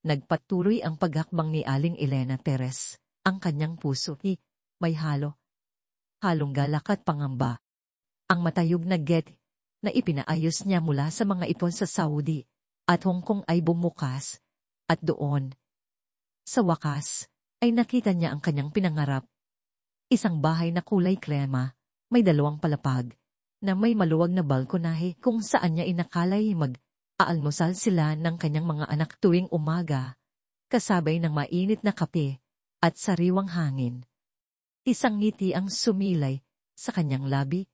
Nagpatuloy ang paghakbang ni Aling Elena Perez. Ang kanyang puso may halong galak at pangamba. Ang matayog na get na ipinaayos niya mula sa mga ipon sa Saudi at Hong Kong ay bumukas, at doon, sa wakas, ay nakita niya ang kanyang pinangarap. Isang bahay na kulay krema, may 2 palapag, na may maluwag na balkonahe kung saan niya inakalay mag-aalmusal sila ng kanyang mga anak tuwing umaga, kasabay ng mainit na kape at sariwang hangin. Isang ngiti ang sumilay sa kanyang labi,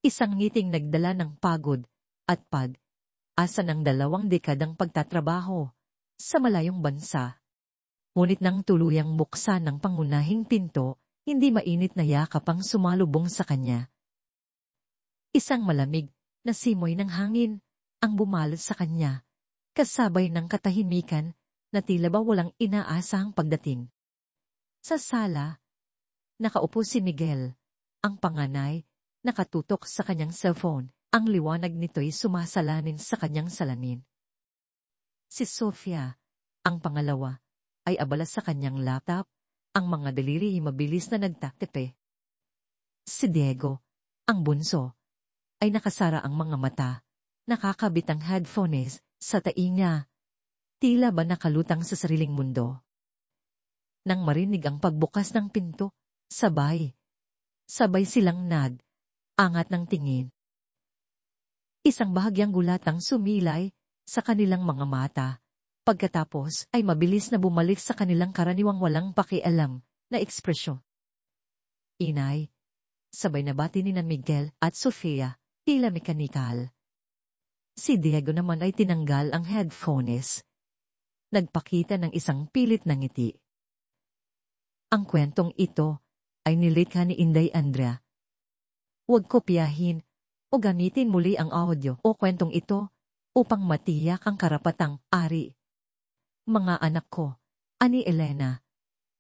isang ngiting nagdala ng pagod at pag-asa ng 2 dekadang pagtatrabaho sa malayong bansa. Ngunit nang tuluyang buksan ng pangunahing pinto, hindi mainit na yakap ang sumalubong sa kanya. Isang malamig na simoy ng hangin ang bumalot sa kanya, kasabay ng katahimikan na tila ba walang inaasahang pagdating. Sa sala, nakaupo si Miguel, ang panganay, nakatutok sa kanyang cellphone, ang liwanag nito'y sumasalamin sa kanyang salamin. Si Sofia, ang pangalawa, ay abala sa kanyang laptop, ang mga daliri ay mabilis na nagtatepe. Si Diego, ang bunso, ay nakasara ang mga mata, nakakabit ang headphones sa tainga, tila ba nakalutang sa sariling mundo. Nang marinig ang pagbukas ng pinto, sabay silang angat ng tingin. Isang bahagyang gulat ang sumilay sa kanilang mga mata. Pagkatapos ay mabilis na bumalik sa kanilang karaniwang walang pakialam na ekspresyon. Inay, sabay na bati ni Miguel at Sofia, tila mekanikal. Si Diego naman ay tinanggal ang headphones. Nagpakita ng isang pilit na ngiti. Ang kwentong ito ay nilikha ni Inday Andrea. Huwag kopyahin o gamitin muli ang audio o kwentong ito upang matiyak ang karapatang ari. Mga anak ko, ani Elena.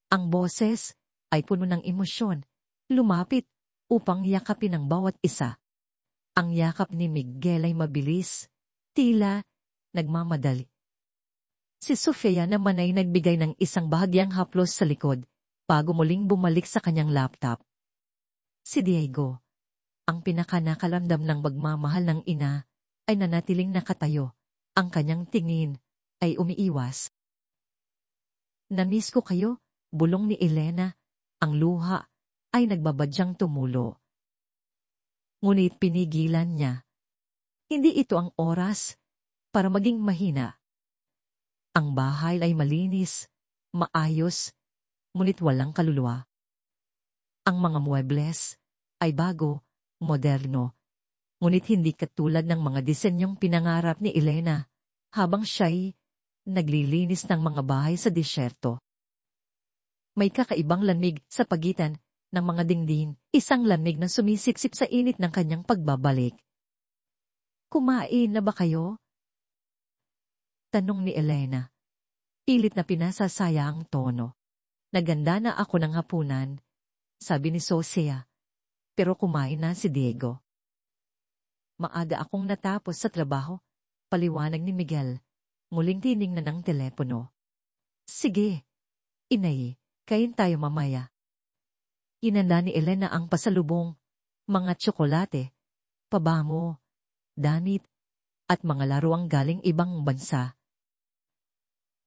Ang boses ay puno ng emosyon, lumapit upang yakapin ang bawat isa. Ang yakap ni Miguel ay mabilis, tila nagmamadali. Si Sofia naman ay nagbigay ng isang bahagyang haplos sa likod, bago muling bumalik sa kanyang laptop. Si Diego, ang pinakanakalamdam ng pagmamahal ng ina, ay nanatiling nakatayo. Ang kanyang tingin ay umiiwas. Namiss ko kayo, bulong ni Elena. Ang luha ay nagbabadyang tumulo. Ngunit pinigilan niya. Hindi ito ang oras para maging mahina. Ang bahay ay malinis, maayos, ngunit walang kaluluwa. Ang mga muebles ay bago, moderno, ngunit hindi katulad ng mga disenyong pinangarap ni Elena habang siya'y naglilinis ng mga bahay sa disyerto. May kakaibang lamig sa pagitan ng mga dingding, isang lamig na sumisiksik sa init ng kanyang pagbabalik. Kumain na ba kayo? Tanong ni Elena. Pilit na pinasasaya ang tono. Naganda na ako ng hapunan, sabi ni Sofia. Pero kumain na si Diego. Maaga akong natapos sa trabaho, paliwanag ni Miguel. Muling tiningnan ng telepono. Sige, inay, kain tayo mamaya. Inanda ni Elena ang pasalubong, mga tsokolate, pabamo, damit, at mga laruang galing ibang bansa.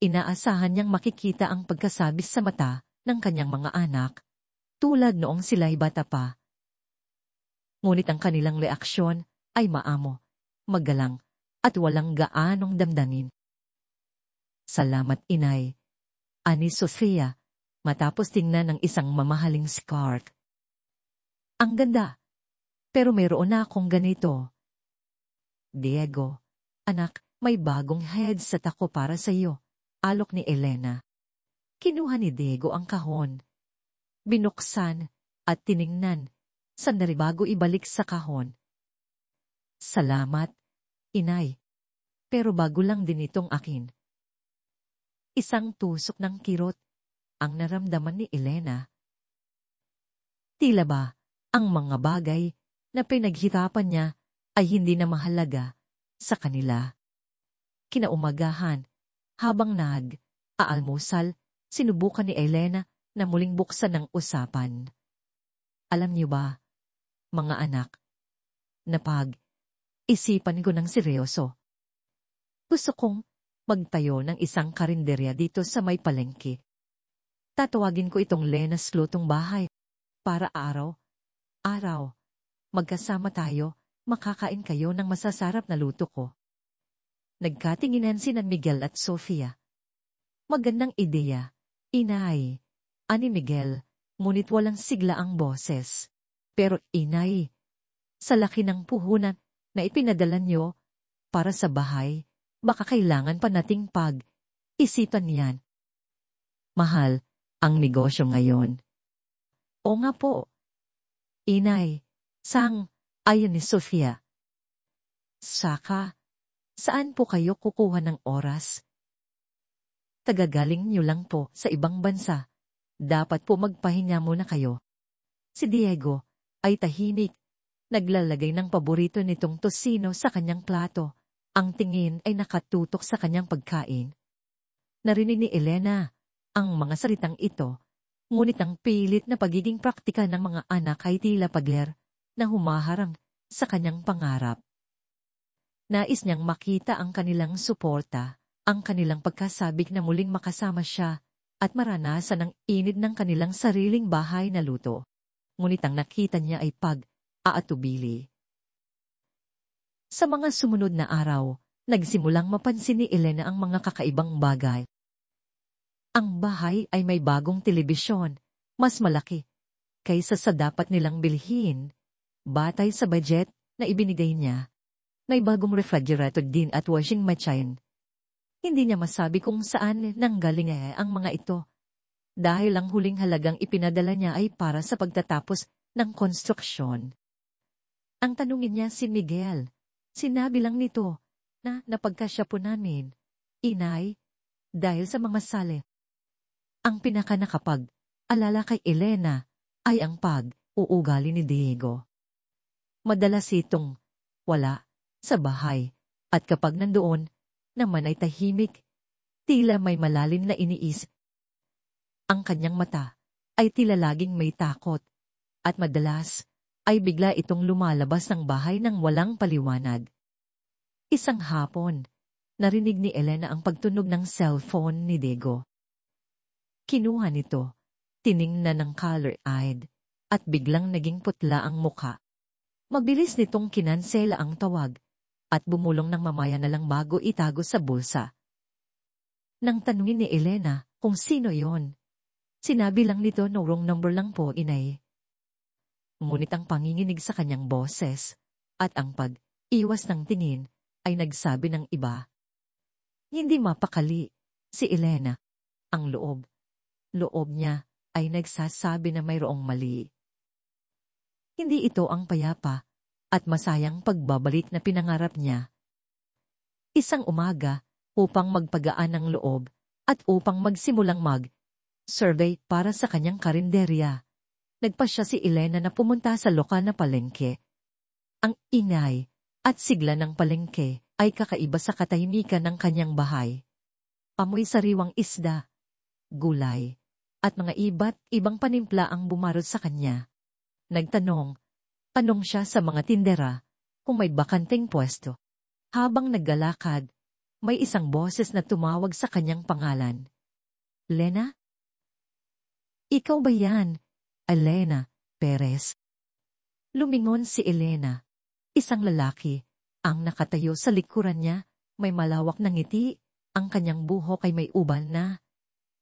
Inaasahan niyang makikita ang pagkasabis sa mata ng kanyang mga anak, tulad noong sila'y bata pa. Ngunit ang kanilang reaksyon ay maamo, magalang, at walang gaanong damdamin. Salamat inay, ani Sofia, matapos tingnan ng isang mamahaling scarf. Ang ganda, pero mayroon na akong ganito. Diego, anak, may bagong headset ako para sa iyo, alok ni Elena. Kinuha ni Diego ang kahon. Binuksan at tiningnan, sandali bago ibalik sa kahon. Salamat, inay, pero bago lang din itong akin. Isang tusok ng kirot ang naramdaman ni Elena. Tila ba, ang mga bagay na pinaghirapan niya ay hindi na mahalaga sa kanila. Kinaumagahan, habang Aalmusal, sinubukan ni Elena na muling buksan ng usapan. Alam niyo ba, mga anak, na isipan ko ng seryoso. Gusto kong magtayo ng isang karinderya dito sa may palengke. Tatawagin ko itong Lena's Lutong Bahay para araw, magkasama tayo, makakain kayo ng masasarap na luto ko. Nagkatinginan sina Miguel at Sofia. Magandang ideya, inay, ani Miguel, ngunit walang sigla ang boses. Pero inay, sa laki ng puhunan na ipinadala nyo para sa bahay, baka kailangan pa nating isipan yan. Mahal, ang negosyo ngayon. O nga po. Inay, ayon ni Sofia. Saka, saan po kayo kukuha ng oras? Tagagaling nyo lang po sa ibang bansa. Dapat po magpahinga muna kayo. Si Diego ay tahimik. Naglalagay ng paborito nitong tosino sa kanyang plato. Ang tingin ay nakatutok sa kanyang pagkain. Narinig ni Elena ang mga salitang ito, ngunit ang pilit na pagiging praktika ng mga anak ay tila pagler na humaharang sa kanyang pangarap. Nais niyang makita ang kanilang suporta, ang kanilang pagkasabik na muling makasama siya at maranasan ang init ng kanilang sariling bahay na luto. Ngunit ang nakita niya ay aatubili. Sa mga sumunod na araw, nagsimulang mapansin ni Elena ang mga kakaibang bagay. Ang bahay ay may bagong telebisyon, mas malaki, kaysa sa dapat nilang bilhin. Batay sa budget na ibinigay niya, may bagong refrigerator din at washing machine. Hindi niya masabi kung saan nanggaling ang mga ito, dahil ang huling halagang ipinadala niya ay para sa pagtatapos ng konstruksyon. Ang tanungin niya si Miguel, sinabi lang nito na napagkasya po namin, inay, dahil sa mga sale. Ang pinaka-nakapag-alala kay Elena ay ang uugali ni Diego. Madalas itong wala sa bahay at kapag nandoon naman ay tahimik, tila may malalim na iniisip. Ang kanyang mata ay tila laging may takot at madalas ay bigla itong lumalabas ng bahay ng walang paliwanag. Isang hapon, narinig ni Elena ang pagtunog ng cellphone ni Diego. Kinuha nito, tiningnan ng color-eyed, at biglang naging putla ang muka. Mabilis nitong kinansela ang tawag, at bumulong ng mamaya na lang bago itago sa bulsa. Nang tanungin ni Elena kung sino yon, sinabi lang nito no wrong number lang po, inay. Ngunit ang panginginig sa kanyang boses at ang pag-iwas ng tingin ay nagsabi ng iba. Hindi mapakali si Elena. Ang loob niya ay nagsasabi na mayroong mali. Hindi ito ang payapa at masayang pagbabalik na pinangarap niya. Isang umaga upang magpagaan ng loob at upang magsimulang survey para sa kanyang karinderya. Nagpasya si Elena na pumunta sa lokal na palengke. Ang ingay at sigla ng palengke ay kakaiba sa katahimikan ng kanyang bahay. Amoy sariwang isda, gulay, at mga iba't ibang panimpla ang bumarot sa kanya. Tanong siya sa mga tindera kung may bakanteng pwesto. Habang naglalakad, may isang boses na tumawag sa kanyang pangalan. Lena? Ikaw ba yan? Elena Perez. Lumingon si Elena. Isang lalaki, ang nakatayo sa likuran niya, may malawak na ngiti, ang kanyang buhok ay may ubal na.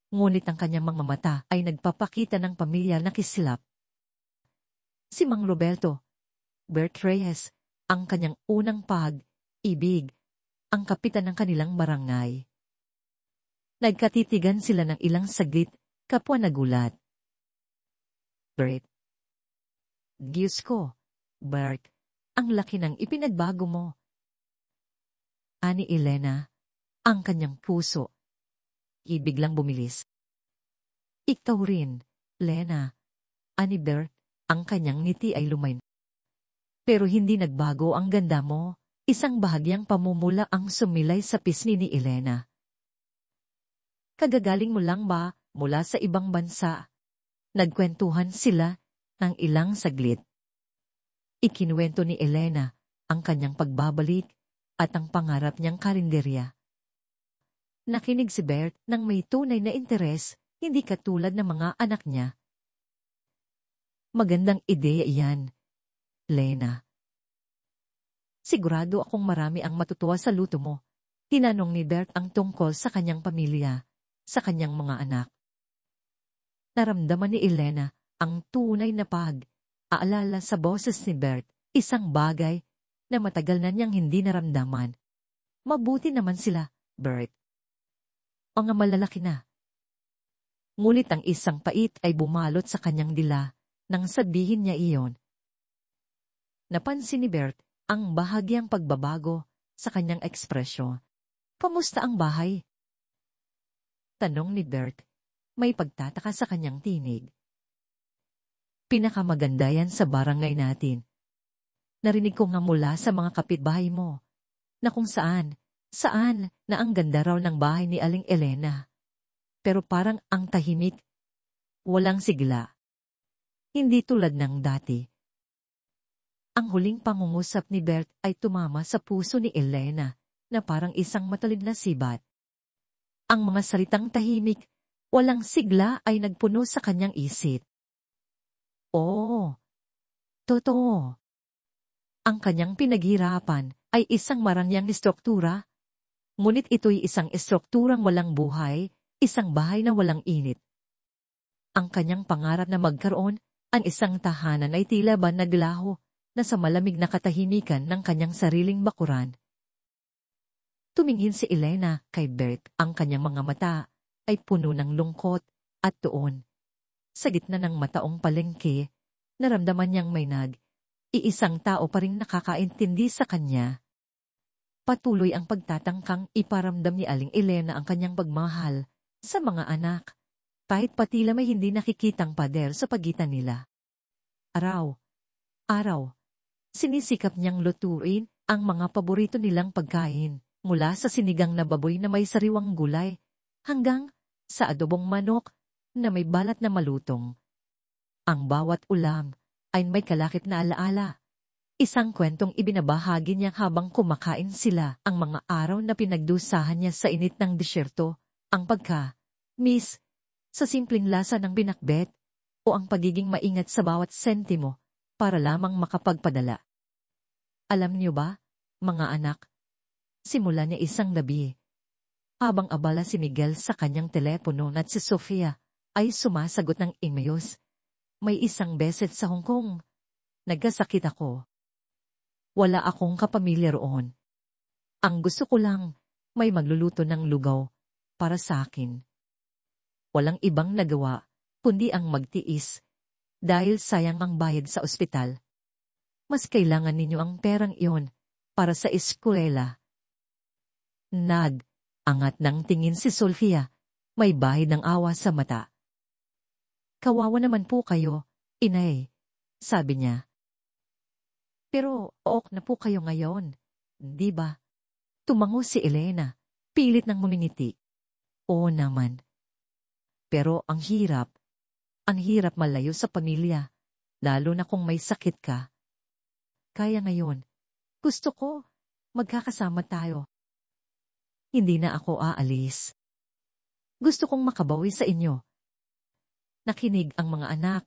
Ngunit ang kanyang mga mata ay nagpapakita ng pamilyar na kislap. Si Mang Roberto Bert Reyes, ang kanyang unang pag-ibig, ang kapitan ng kanilang barangay. Nagkatitigan sila ng ilang saglit, kapwa nagulat. Bert. Diyos ko, Bert, ang laki ng ipinagbago mo. Ani Elena, ang kanyang puso. Biglang bumilis. Ikaw rin, Lena. Ani Bert, ang kanyang ngiti ay lumayn. Pero hindi nagbago ang ganda mo, isang bahagyang pamumula ang sumilay sa pisngi ni Elena. Kagagaling mo lang ba mula sa ibang bansa? Nagkwentuhan sila ng ilang saglit. Ikinuwento ni Elena ang kanyang pagbabalik at ang pangarap niyang karinderya. Nakinig si Bert ng may tunay na interes, hindi katulad ng mga anak niya. Magandang ideya iyan, Lena. Sigurado akong marami ang matutuwa sa luto mo. Tinanong ni Bert ang tungkol sa kanyang pamilya, sa kanyang mga anak. Naramdaman ni Elena ang tunay na pag-aalala sa boses ni Bert, isang bagay na matagal na niyang hindi naramdaman. Mabuti naman sila, Bert. Mga malalaki na. Ngunit ang isang pait ay bumalot sa kanyang dila nang sabihin niya iyon. Napansin ni Bert ang bahagyang pagbabago sa kanyang ekspresyon. Kamusta ang bahay? Tanong ni Bert, may pagtataka sa kanyang tinig. Pinakamaganda yan sa barangay natin. Narinig ko nga mula sa mga kapitbahay mo, na kung saan na ang ganda raw ng bahay ni Aling Elena. Pero parang ang tahimik, walang sigla. Hindi tulad ng dati. Ang huling pangungusap ni Bert ay tumama sa puso ni Elena na parang isang matalid na sibat. Ang mga salitang tahimik, walang sigla ay nagpuno sa kanyang isip. Oo, totoo. Ang kanyang pinaghirapan ay isang marangyang istruktura, ngunit ito'y isang istrukturang walang buhay, isang bahay na walang init. Ang kanyang pangarap na magkaroon ang isang tahanan ay tila ba naglaho na sa malamig na katahimikan ng kanyang sariling bakuran. Tumingin si Elena kay Bert, ang kanyang mga mata ay puno ng lungkot at tuon. Sa gitna ng mataong palengke, naramdaman niyang may iisang tao pa ring nakakaintindi sa kanya. Patuloy ang pagtatangkang iparamdam ni Aling Elena ang kanyang pagmahal sa mga anak, kahit patila may hindi nakikitang pader sa pagitan nila. Araw, sinisikap niyang lutuin ang mga paborito nilang pagkain, mula sa sinigang na baboy na may sariwang gulay, hanggang sa adobong manok na may balat na malutong. Ang bawat ulam ay may kalakip na alaala. Isang kwentong ibinabahagi niya habang kumakain sila, ang mga araw na pinagdusahan niya sa init ng disyerto, ang pagka-miss sa simpleng lasa ng binakbet, o ang pagiging maingat sa bawat sentimo para lamang makapagpadala. Alam niyo ba, mga anak, simula niya isang gabi, habang abala si Miguel sa kanyang telepono at si Sofia ay sumasagot ng emails, may isang beses sa Hong Kong, nagkasakit ako. Wala akong kapamilya roon. Ang gusto ko lang, may magluluto ng lugaw para sa akin. Walang ibang nagawa, kundi ang magtiis, dahil sayang ang bayad sa ospital. Mas kailangan ninyo ang perang iyon para sa eskwela. Angat ng tingin si Sofia, may bahid ng awa sa mata. Kawawa naman po kayo, inay, sabi niya. Pero ok na po kayo ngayon, di ba? Tumango si Elena, pilit ng ngumingiti. Oo naman. Pero ang hirap malayo sa pamilya, lalo na kung may sakit ka. Kaya ngayon, gusto ko, magkakasama tayo. Hindi na ako aalis. Gusto kong makabawi sa inyo. Nakinig ang mga anak,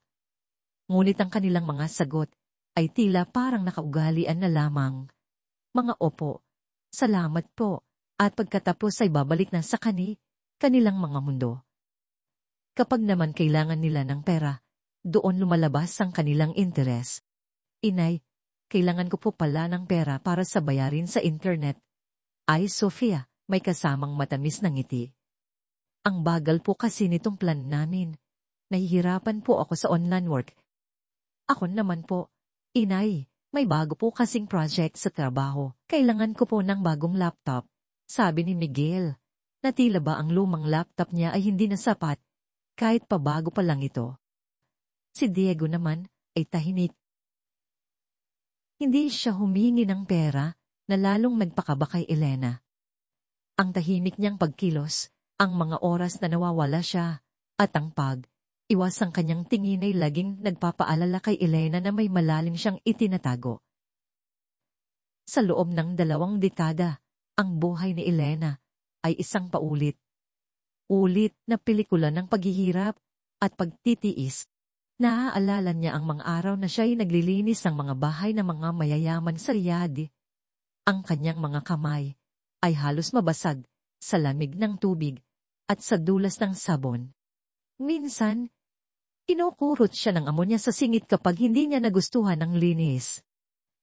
ngunit ang kanilang mga sagot ay tila parang nakaugalian na lamang. Mga opo, salamat po, at pagkatapos ay babalik na sa kanilang mga mundo. Kapag naman kailangan nila ng pera, doon lumalabas ang kanilang interes. Inay, kailangan ko po pala ng pera para sa bayarin sa internet. Ay Sofia, may kasamang matamis na ngiti. Ang bagal po kasi nitong plan namin. Nahihirapan po ako sa online work. Ako naman po, inay, may bago po kasing project sa trabaho. Kailangan ko po ng bagong laptop. Sabi ni Miguel, na tila ba ang lumang laptop niya ay hindi na sapat, kahit pa bago pa lang ito. Si Diego naman ay tahimik. Hindi siya humingi ng pera na lalong nagpakaba kay Elena. Ang tahimik niyang pagkilos Ang mga oras na nawawala siya, at ang iwas ang kanyang tingin ay laging nagpapaalala kay Elena na may malalim siyang itinatago. Sa loob ng 2 dekada, ang buhay ni Elena ay isang paulit-ulit na pelikula ng paghihirap at pagtitiis. Naaalala niya ang mga araw na siya'y naglilinis ng mga bahay ng mga mayayaman sa Riyadh. Ang kanyang mga kamay ay halos mabasag sa lamig ng tubig at sa dulas ng sabon. Minsan, kinukurot siya ng amo niya sa singit kapag hindi niya nagustuhan ang linis.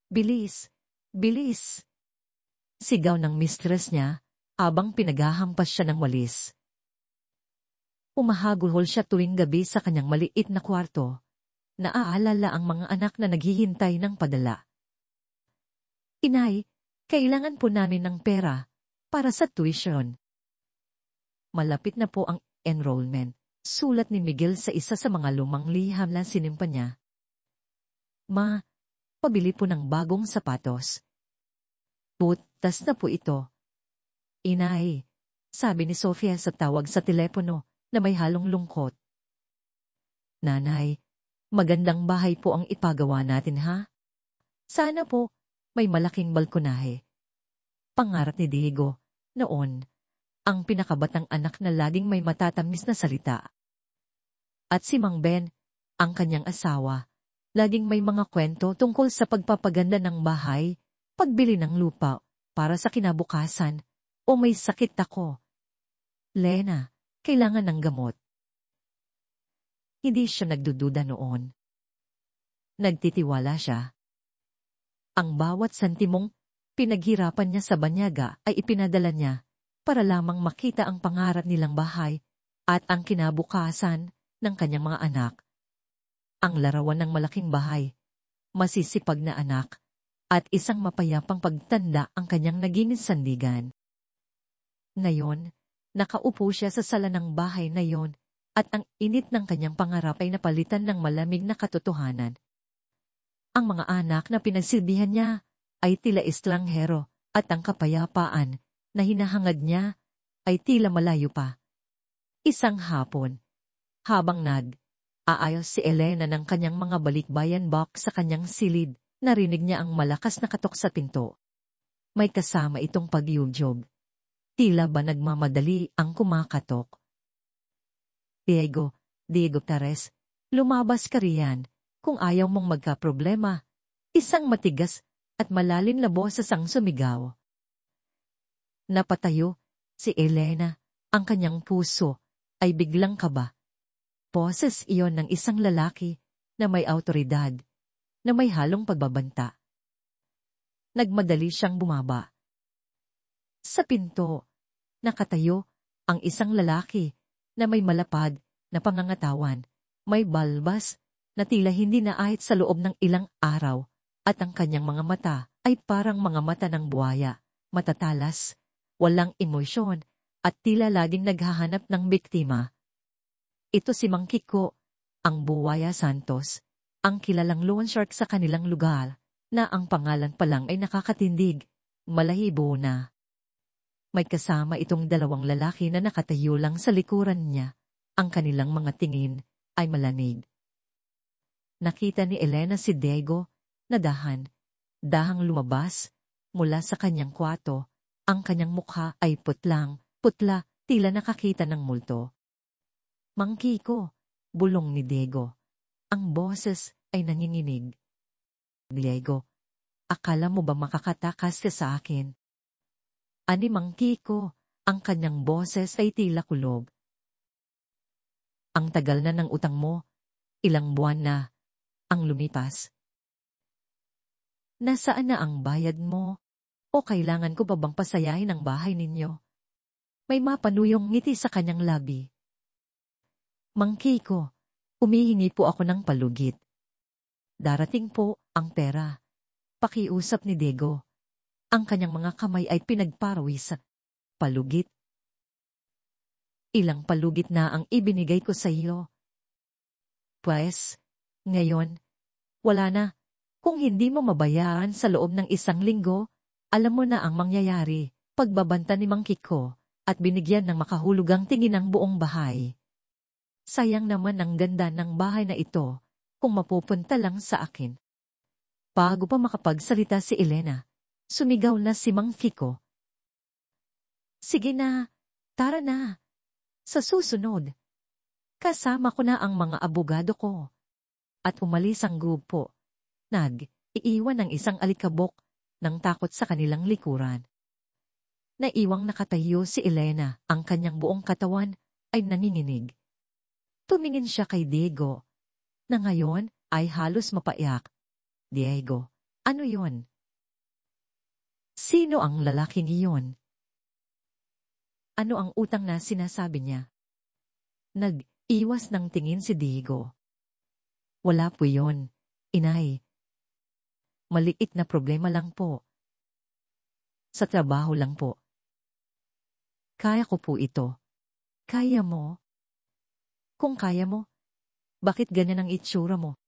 Bilis! Bilis! Sigaw ng mistress niya habang pinaghahampas siya ng walis. Umahagulhol siya tuwing gabi sa kanyang maliit na kwarto. Naaalala ang mga anak na naghihintay ng padala. Inay, kailangan po namin ng pera para sa tuition. Malapit na po ang enrollment, sulat ni Miguel sa isa sa mga lumang liham na sinimpan niya. Ma, pabili po ng bagong sapatos. Butas na po ito. Inay, sabi ni Sofia sa tawag sa telepono na may halong lungkot. Nanay, magandang bahay po ang ipagawa natin ha? Sana po may malaking balkonahe. Pangarap ni Diego, noon, ang pinakabatang anak na laging may matatamis na salita. At si Mang Ben, ang kanyang asawa, laging may mga kwento tungkol sa pagpapaganda ng bahay, pagbili ng lupa para sa kinabukasan, o may sakit ako. Lena, kailangan ng gamot. Hindi siya nagdududa noon. Nagtitiwala siya. Ang bawat santimong pinaghirapan niya sa banyaga ay ipinadala niya para lamang makita ang pangarap nilang bahay at ang kinabukasan ng kanyang mga anak. Ang larawan ng malaking bahay, masisipag na anak, at isang mapayapang pagtanda ang kanyang naging sandigan. Ngayon, nakaupo siya sa sala ng bahay na yon at ang init ng kanyang pangarap ay napalitan ng malamig na katotohanan. Ang mga anak na pinagsilbihan niya ay tila estranghero at ang kapayapaan na hinahangad niya ay tila malayo pa. Isang hapon, habang aayos si Elena ng kanyang mga balikbayan box sa kanyang silid, narinig niya ang malakas na katok sa pinto. May kasama itong pagyugyog. Tila ba nagmamadali ang kumakatok? Diego Tares, lumabas ka riyan kung ayaw mong magka-problema. Isang matigas at malalim na boses ang sumigaw. Napatayo si Elena, ang kanyang puso ay biglang kaba. Boses iyon ng isang lalaki na may awtoridad, na may halong pagbabanta. Nagmadali siyang bumaba. Sa pinto, nakatayo ang isang lalaki na may malapad na pangangatawan, may balbas na tila hindi naahit sa loob ng ilang araw, at ang kanyang mga mata ay parang mga mata ng buhaya, matatalas, walang emosyon, at tila laging naghahanap ng biktima. Ito si Mang Kiko, ang Buwaya Santos, ang kilalang loan shark sa kanilang lugar, na ang pangalan pa lang ay nakakatindig, malahibo na. May kasama itong 2 lalaki na nakatayo lang sa likuran niya, ang kanilang mga tingin ay malamig. Nakita ni Elena si Diego, na dahang lumabas, mula sa kanyang kwarto, ang kanyang mukha ay putla, tila nakakita ng multo. Mang Kiko, bulong ni Diego. Ang boses ay nanginginig. Diego, akala mo ba makakatakas ka sa akin? Ani Mang Kiko, ang kanyang boses ay tila kulog. Ang tagal na ng utang mo, ilang buwan na ang lumipas. Nasaan na ang bayad mo? O kailangan ko ba bang pasayahin ang bahay ninyo? May mapanuyong ngiti sa kanyang labi. Mang Kiko, humihingi po ako ng palugit. Darating po ang pera. Pakiusap ni Diego. Ang kanyang mga kamay ay pinagparawis. Palugit. Ilang palugit na ang ibinigay ko sa iyo. Pues, ngayon, wala na. Kung hindi mo mabayaran sa loob ng 1 linggo, alam mo na ang mangyayari. Pagbabanta ni Mang Kiko, at binigyan ng makahulugang tingin ang buong bahay. Sayang naman ang ganda ng bahay na ito kung mapupunta lang sa akin. Bago pa makapagsalita si Elena, sumigaw na si Mang Kiko. Sige na, tara na. Sa susunod, kasama ko na ang mga abogado ko. At umalis ang grupo. Nag-iiwan ng isang alikabok ng takot sa kanilang likuran. Naiwang nakatayo si Elena, ang kanyang buong katawan ay nanginginig. Tumingin siya kay Diego, na ngayon ay halos mapaiyak. Diego, ano yon? Sino ang lalaking iyon? Ano ang utang na sinasabi niya? Nag-iwas ng tingin si Diego. Wala po yon, inay. Maliit na problema lang po. Sa trabaho lang po. Kaya ko po ito. Kaya mo? Kung kaya mo, bakit ganyan ang itsura mo?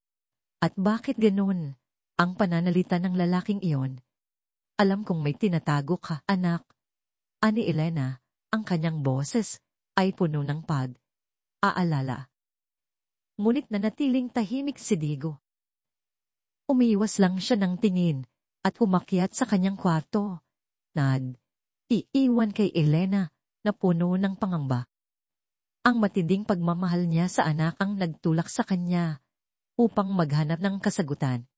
At bakit ganun ang pananalita ng lalaking iyon? Alam kong may tinatago ka, anak. Ani Elena, ang kanyang boses ay puno ng pag-aalala. Ngunit nanatiling tahimik si Diego. Umiiwas lang siya ng tingin at umakyat sa kanyang kwarto. Nag-iiwan kay Elena na puno ng pangamba. Ang matinding pagmamahal niya sa anak ang nagtulak sa kanya upang maghanap ng kasagutan.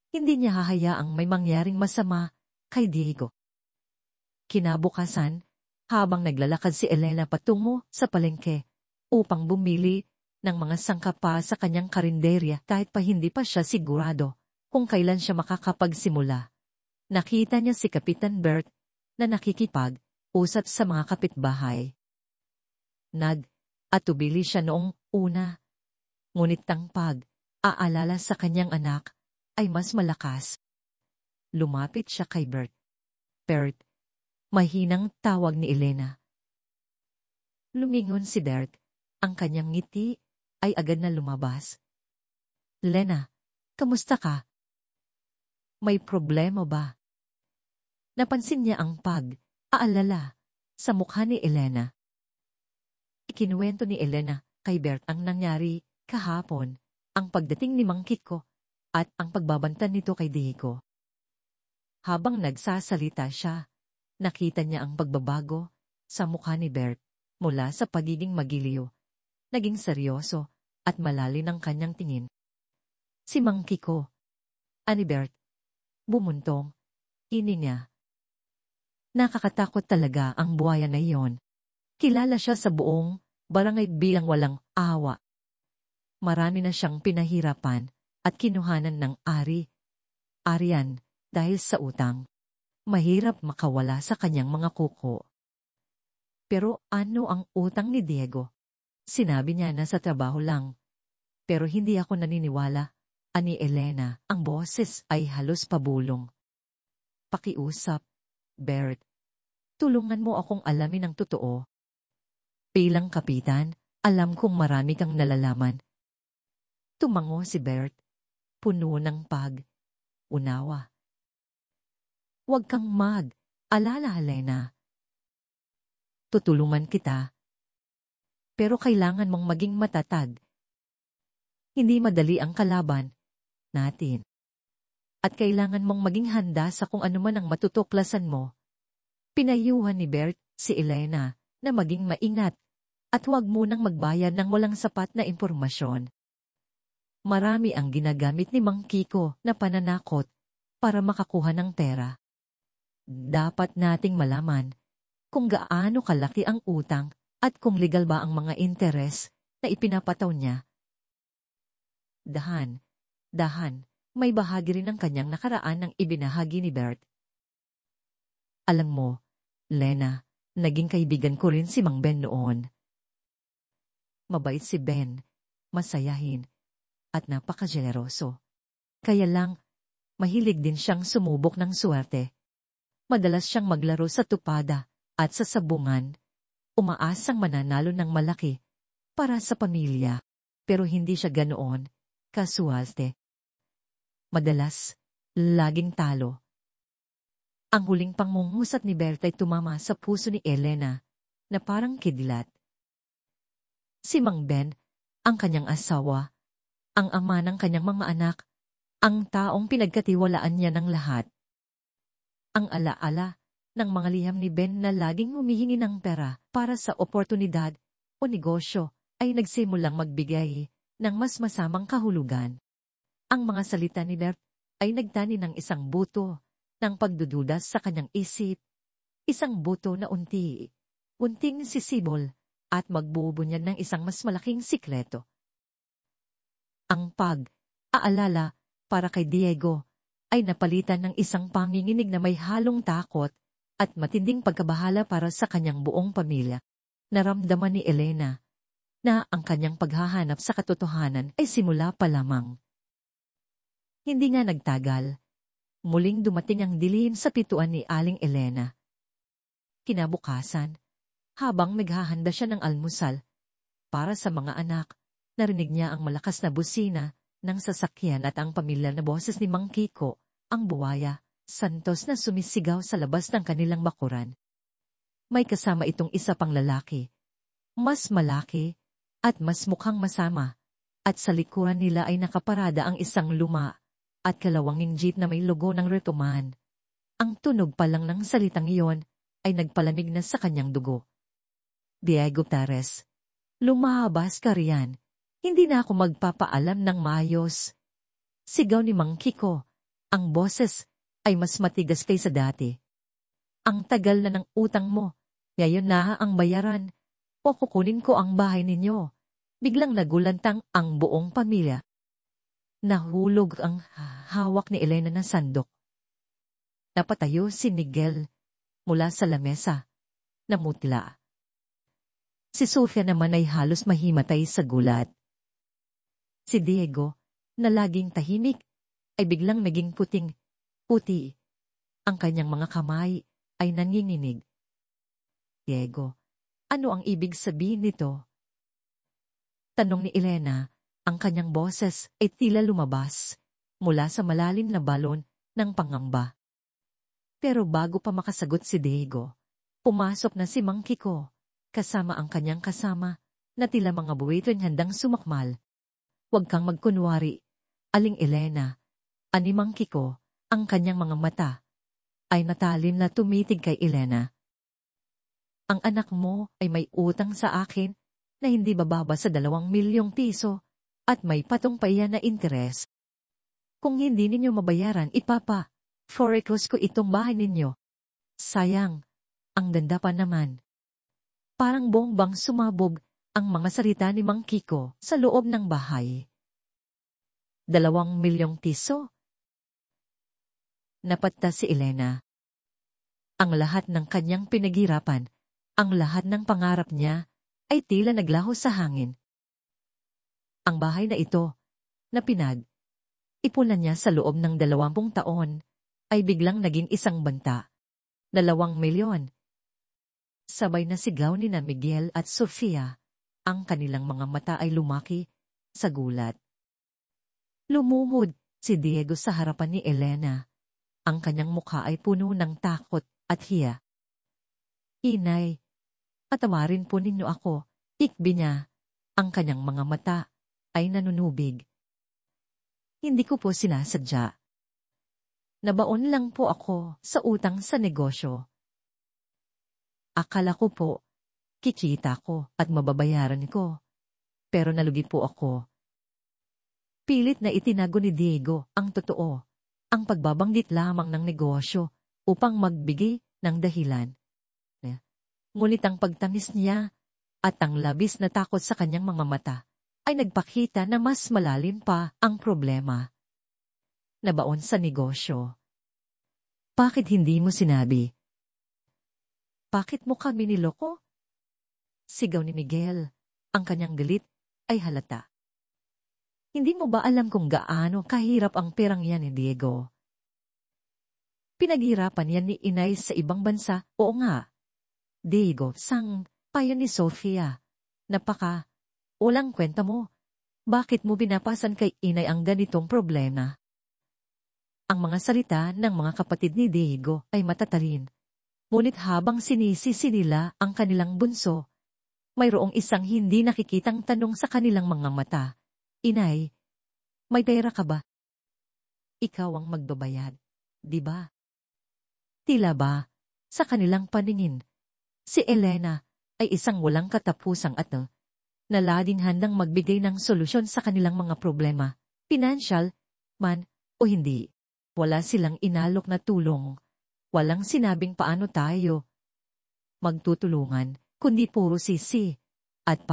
Hindi niya hahayaang may mangyaring masama kay Diego. Kinabukasan, habang naglalakad si Elena patungo sa palengke upang bumili ng mga sangkap pa sa kanyang karinderya kahit pa hindi pa siya sigurado kung kailan siya makakapagsimula. Nakita niya si Kapitan Bert na nakikipag-usap sa mga kapitbahay. Nag-atubili siya noong una. Ngunit ang pag-aalala sa kanyang anak ay mas malakas. Lumapit siya kay Bert. Bert, mahinang tawag ni Elena. Lumingon si Bert. Ang kanyang ngiti ay agad na lumabas. Lena, kamusta ka? May problema ba? Napansin niya ang pag-aalala sa mukha ni Elena. Ikinuwento ni Elena kay Bert ang nangyari kahapon, ang pagdating ni Mang Kiko at ang pagbabantan nito kay Diego. Habang nagsasalita siya, nakita niya ang pagbabago sa mukha ni Bert mula sa pagiging magiliw, naging seryoso at malalim ang kanyang tingin. Si Mang Kiko, ani Bert, bumuntong, ini niya. Nakakatakot talaga ang buhaya na iyon. Kilala siya sa buong barangay bilang walang awa. Marami na siyang pinahirapan at kinuhanan ng arian dahil sa utang. Mahirap makawala sa kanyang mga kuko. Pero ano ang utang ni Diego? Sinabi niya na sa trabaho lang. Pero hindi ako naniniwala, ani Elena, ang boses ay halos pabulong. Pakiusap, Bert. Tulungan mo akong alamin ang totoo. Bilang kapitan, alam kong marami kang nalalaman. Tumango si Bert, puno ng pag-unawa. Huwag kang mag-alala, Elena. Tutulungan kita. Pero kailangan mong maging matatag. Hindi madali ang kalaban natin. At kailangan mong maging handa sa kung ano man ang matutuklasan mo. Pinayuhan ni Bert si Elena na maging maingat at huwag munang magbayad ng walang sapat na impormasyon. Marami ang ginagamit ni Mang Kiko na pananakot para makakuha ng pera. Dapat nating malaman kung gaano kalaki ang utang at kung legal ba ang mga interes na ipinapataw niya. Dahan, may bahagi rin ng kanyang nakaraan ng ibinahagi ni Bert. Alam mo, Lena, naging kaibigan ko rin si Mang Ben noon. Mabait si Ben, masayahin, at napakageneroso. Kaya lang, mahilig din siyang sumubok ng suwerte. Madalas siyang maglaro sa tupada at sa sabungan. Umaasang mananalo ng malaki para sa pamilya, pero hindi siya ganoon kasuwalte. Madalas, laging talo. Ang huling pangungusat ni Bert ay tumama sa puso ni Elena na parang kidlat. Si Mang Ben, ang kanyang asawa, ang ama ng kanyang mga anak, ang taong pinagkatiwalaan niya ng lahat. Ang alaala ng mga liham ni Ben na laging humihingi ng pera para sa oportunidad o negosyo ay nagsimulang magbigay ng mas masamang kahulugan. Ang mga salita ni Bert ay nagtani ng isang buto ng pagdududa sa kanyang isip, isang buto na unting sisibol at magbubunyag ng isang mas malaking sikreto. Ang pag-aalala para kay Diego ay napalitan ng isang panginginig na may halong takot at matinding pagkabahala para sa kanyang buong pamilya. Naramdaman ni Elena na ang kanyang paghahanap sa katotohanan ay simula pa lamang. Hindi nga nagtagal, muling dumating ang dilim sa pituan ni Aling Elena. Kinabukasan, habang naghahanda siya ng almusal para sa mga anak, narinig niya ang malakas na busina ng sasakyan at ang pamilyar na boses ni Mang Kiko, ang buwaya, santos na sumisigaw sa labas ng kanilang bakuran. May kasama itong isa pang lalaki, mas malaki at mas mukhang masama, at sa likuran nila ay nakaparada ang isang luma at kalawanging jeep na may logo ng Retoman. Ang tunog pa lang ng salitang iyon ay nagpalamig na sa kanyang dugo. Diego Tares, lumabas ka riyan. Hindi na ako magpapaalam ng maayos. Sigaw ni Mang Kiko. Ang boses ay mas matigas kaysa dati. Ang tagal na ng utang mo. Ngayon na ang bayaran. O kukunin ko ang bahay ninyo. Biglang nagulantang ang buong pamilya. Nahulog ang hawak ni Elena na sandok. Napatayo si Miguel mula sa lamesa. Namutla. Si Sofia naman ay halos mahimatay sa gulat. Si Diego, na laging tahimik, ay biglang naging puti. Ang kanyang mga kamay ay nanginginig. Diego, ano ang ibig sabihin nito? Tanong ni Elena, ang kanyang boses ay tila lumabas mula sa malalim na balon ng pangamba. Pero bago pa makasagot si Diego, pumasok na si Mang Kiko, kasama ang kanyang kasama, na tila mga buwiton handang sumakmal. Huwag kang magkunwari, Aling Elena. Ani Mang Kiko, ang kanyang mga mata ay matalim na tumitig kay Elena. Ang anak mo ay may utang sa akin na hindi bababa sa 2 milyong piso at may patong pa iyan na interes. Kung hindi ninyo mabayaran, foreclose ko itong bahay ninyo. Sayang, ang ganda pa naman. Parang bombang sumabog ang mga salita ni Mang Kiko sa loob ng bahay. 2 milyong piso? Napatta si Elena. Ang lahat ng kanyang pinaghirapan, ang lahat ng pangarap niya, ay tila naglaho sa hangin. Ang bahay na ito, na ipunan niya sa loob ng 20 taon, ay biglang naging isang banta. 2 milyon. Sabay na sigaw ni na Miguel at Sofia, ang kanilang mga mata ay lumaki sa gulat. Lumumod si Diego sa harapan ni Elena. Ang kanyang mukha ay puno ng takot at hiya. Inay, patawarin po ninyo ako, ikbi niya. Ang kanyang mga mata ay nanunubig. Hindi ko po sinasadya. Nabaon lang po ako sa utang sa negosyo. Akala ko po, kikita ko at mababayaran ko. Pero nalugi po ako. Pilit na itinago ni Diego ang totoo, ang pagbabanggit lamang ng negosyo upang magbigay ng dahilan. Ngunit ang pagtamis niya at ang labis na takot sa kanyang mga mata ay nagpakita na mas malalim pa ang problema. Nabaon sa negosyo. Bakit hindi mo sinabi? Bakit mo kami niloko? Sigaw ni Miguel. Ang kanyang galit ay halata. Hindi mo ba alam kung gaano kahirap ang perang yan ni Diego? Pinaghirapan yan ni Inay sa ibang bansa, oo nga. Diego, sang payo ni Sofia. Walang kwenta mo. Bakit mo binapasan kay Inay ang ganitong problema? Ang mga salita ng mga kapatid ni Diego ay matatalin. Ngunit habang sinisisi nila ang kanilang bunso, mayroong isang hindi nakikitang tanong sa kanilang mga mata. Inay, may pera ka ba? Ikaw ang magbabayad, di ba? Tila ba, sa kanilang paningin, si Elena ay isang walang katapusang ato na laging handang magbigay ng solusyon sa kanilang mga problema, financial, man o hindi. Wala silang inalok na tulong. Walang sinabing paano tayo magtutulungan, kundi puro sisi. At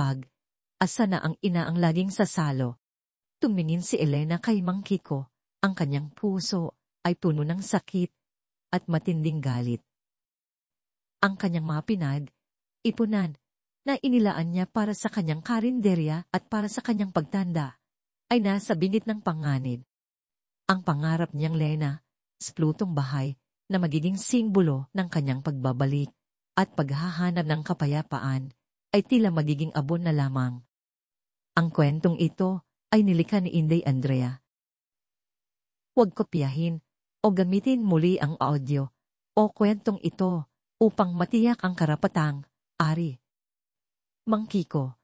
asa na ang ina ang laging sasalo. Tumingin si Elena kay Mang Kiko. Ang kanyang puso ay puno ng sakit at matinding galit. Ang kanyang mga ipunan na inilaan niya para sa kanyang karinderya at para sa kanyang pagtanda ay nasa bingit ng panganib. Ang pangarap niyang Lena, splutong bahay na magiging simbolo ng kanyang pagbabalik at paghahanap ng kapayapaan ay tila magiging abon na lamang. Ang kwentong ito ay nilikha ni Inday Andrea. Huwag kopyahin o gamitin muli ang audio o kwentong ito upang matiyak ang karapatang ari. Mang Kiko,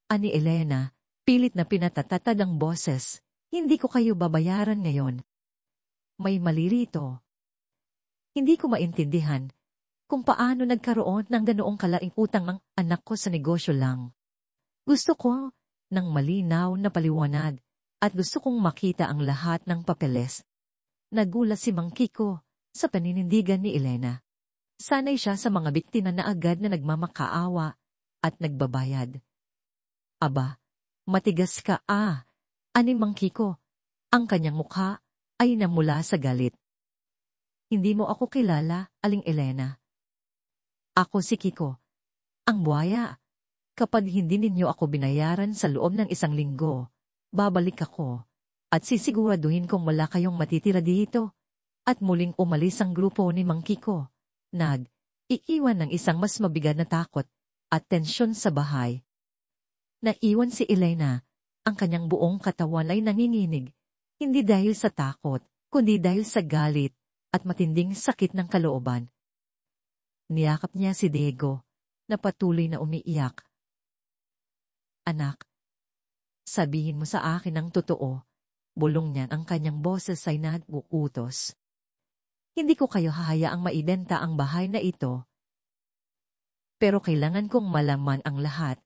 ani Elena, pilit na pinatatatad ang boses. Hindi ko kayo babayaran ngayon. May mali rito. Hindi ko maintindihan kung paano nagkaroon ng ganoong kalaing utang ang anak ko sa negosyo lang. Gusto ko ng malinaw na paliwanag at gusto kong makita ang lahat ng papeles. Nagula si Mang Kiko sa paninindigan ni Elena. Sanay siya sa mga biktima na agad na nagmamakaawa at nagbabayad. Aba, matigas ka ani Mang Kiko. Ang kanyang mukha ay namula sa galit. Hindi mo ako kilala, Aling Elena. Ako si Kiko, ang buhaya. Kapag hindi ninyo ako binayaran sa loob ng 1 linggo, babalik ako at sisiguraduhin kong wala kayong matitira dito. At muling umalis ang grupo ni Mang Kiko. Iiwan ng isang mas mabigat na takot at tensyon sa bahay. Naiwan si Elena. Ang kanyang buong katawan ay nanginginig, hindi dahil sa takot, kundi dahil sa galit at matinding sakit ng kalooban. Niyakap niya si Diego, na patuloy na umiiyak. Anak, sabihin mo sa akin ang totoo. Bulong niya ang kanyang boses ay nag-uutos. Hindi ko kayo hahayaang maibenta ang bahay na ito. Pero kailangan kong malaman ang lahat.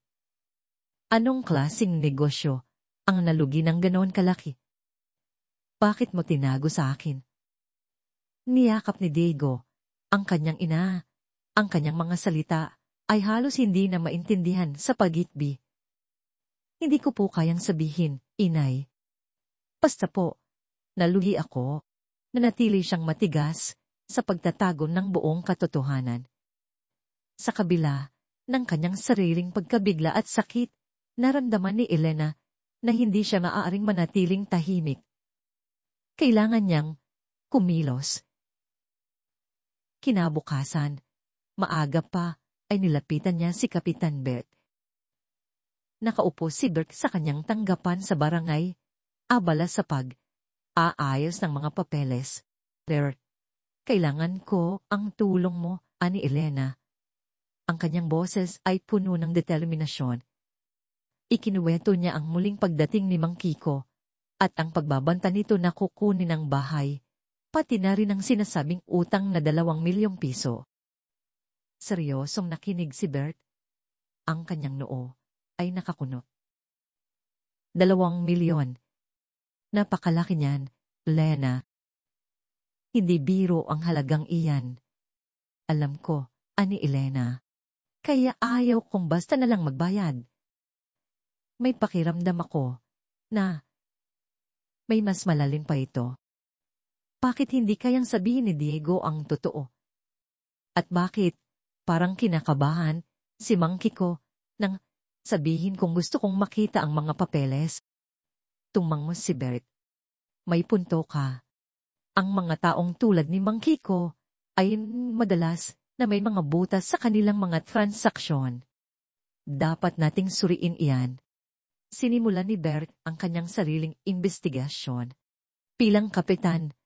Anong klaseng negosyo ang nalugi ng ganoon kalaki? Bakit mo tinago sa akin? Niyakap ni Diego ang kanyang ina. Ang kanyang mga salita ay halos hindi na maintindihan sa pagitbi. Hindi ko po kayang sabihin, inay. Basta po, nalugi ako. Nanatili siyang matigas sa pagtatago ng buong katotohanan. Sa kabila ng kanyang sariling pagkabigla at sakit, naramdaman ni Elena na hindi siya maaaring manatiling tahimik. Kailangan niyang kumilos. Kinabukasan, maaga pa, ay nilapitan niya si Kapitan Bert. Nakaupo si Bert sa kanyang tanggapan sa barangay, abala sa pag-aayos ng mga papeles. Bert, kailangan ko ang tulong mo, ani Elena. Ang kanyang boses ay puno ng determinasyon. Ikinuwento niya ang muling pagdating ni Mang Kiko at ang pagbabanta nito na kukunin ang bahay, pati na rin ang sinasabing utang na 2 milyong piso. Seryosong nakinig si Bert. Ang kanyang noo ay nakakunot. 2 milyon. Napakalaki niyan, Lena. Hindi biro ang halagang iyan. Alam ko, ani Elena. Kaya ayaw kong basta na lang magbayad. May pakiramdam ako na may mas malalim pa ito. Bakit hindi kayang sabihin ni Diego ang totoo? At bakit parang kinakabahan si Mang Kiko nang sabihin kung gusto kong makita ang mga papeles? Tumangos si Bert. May punto ka. Ang mga taong tulad ni Mang Kiko ay madalas na may mga butas sa kanilang mga transaksyon. Dapat nating suriin iyan. Sinimulan ni Bert ang kanyang sariling investigasyon. Bilang kapitan,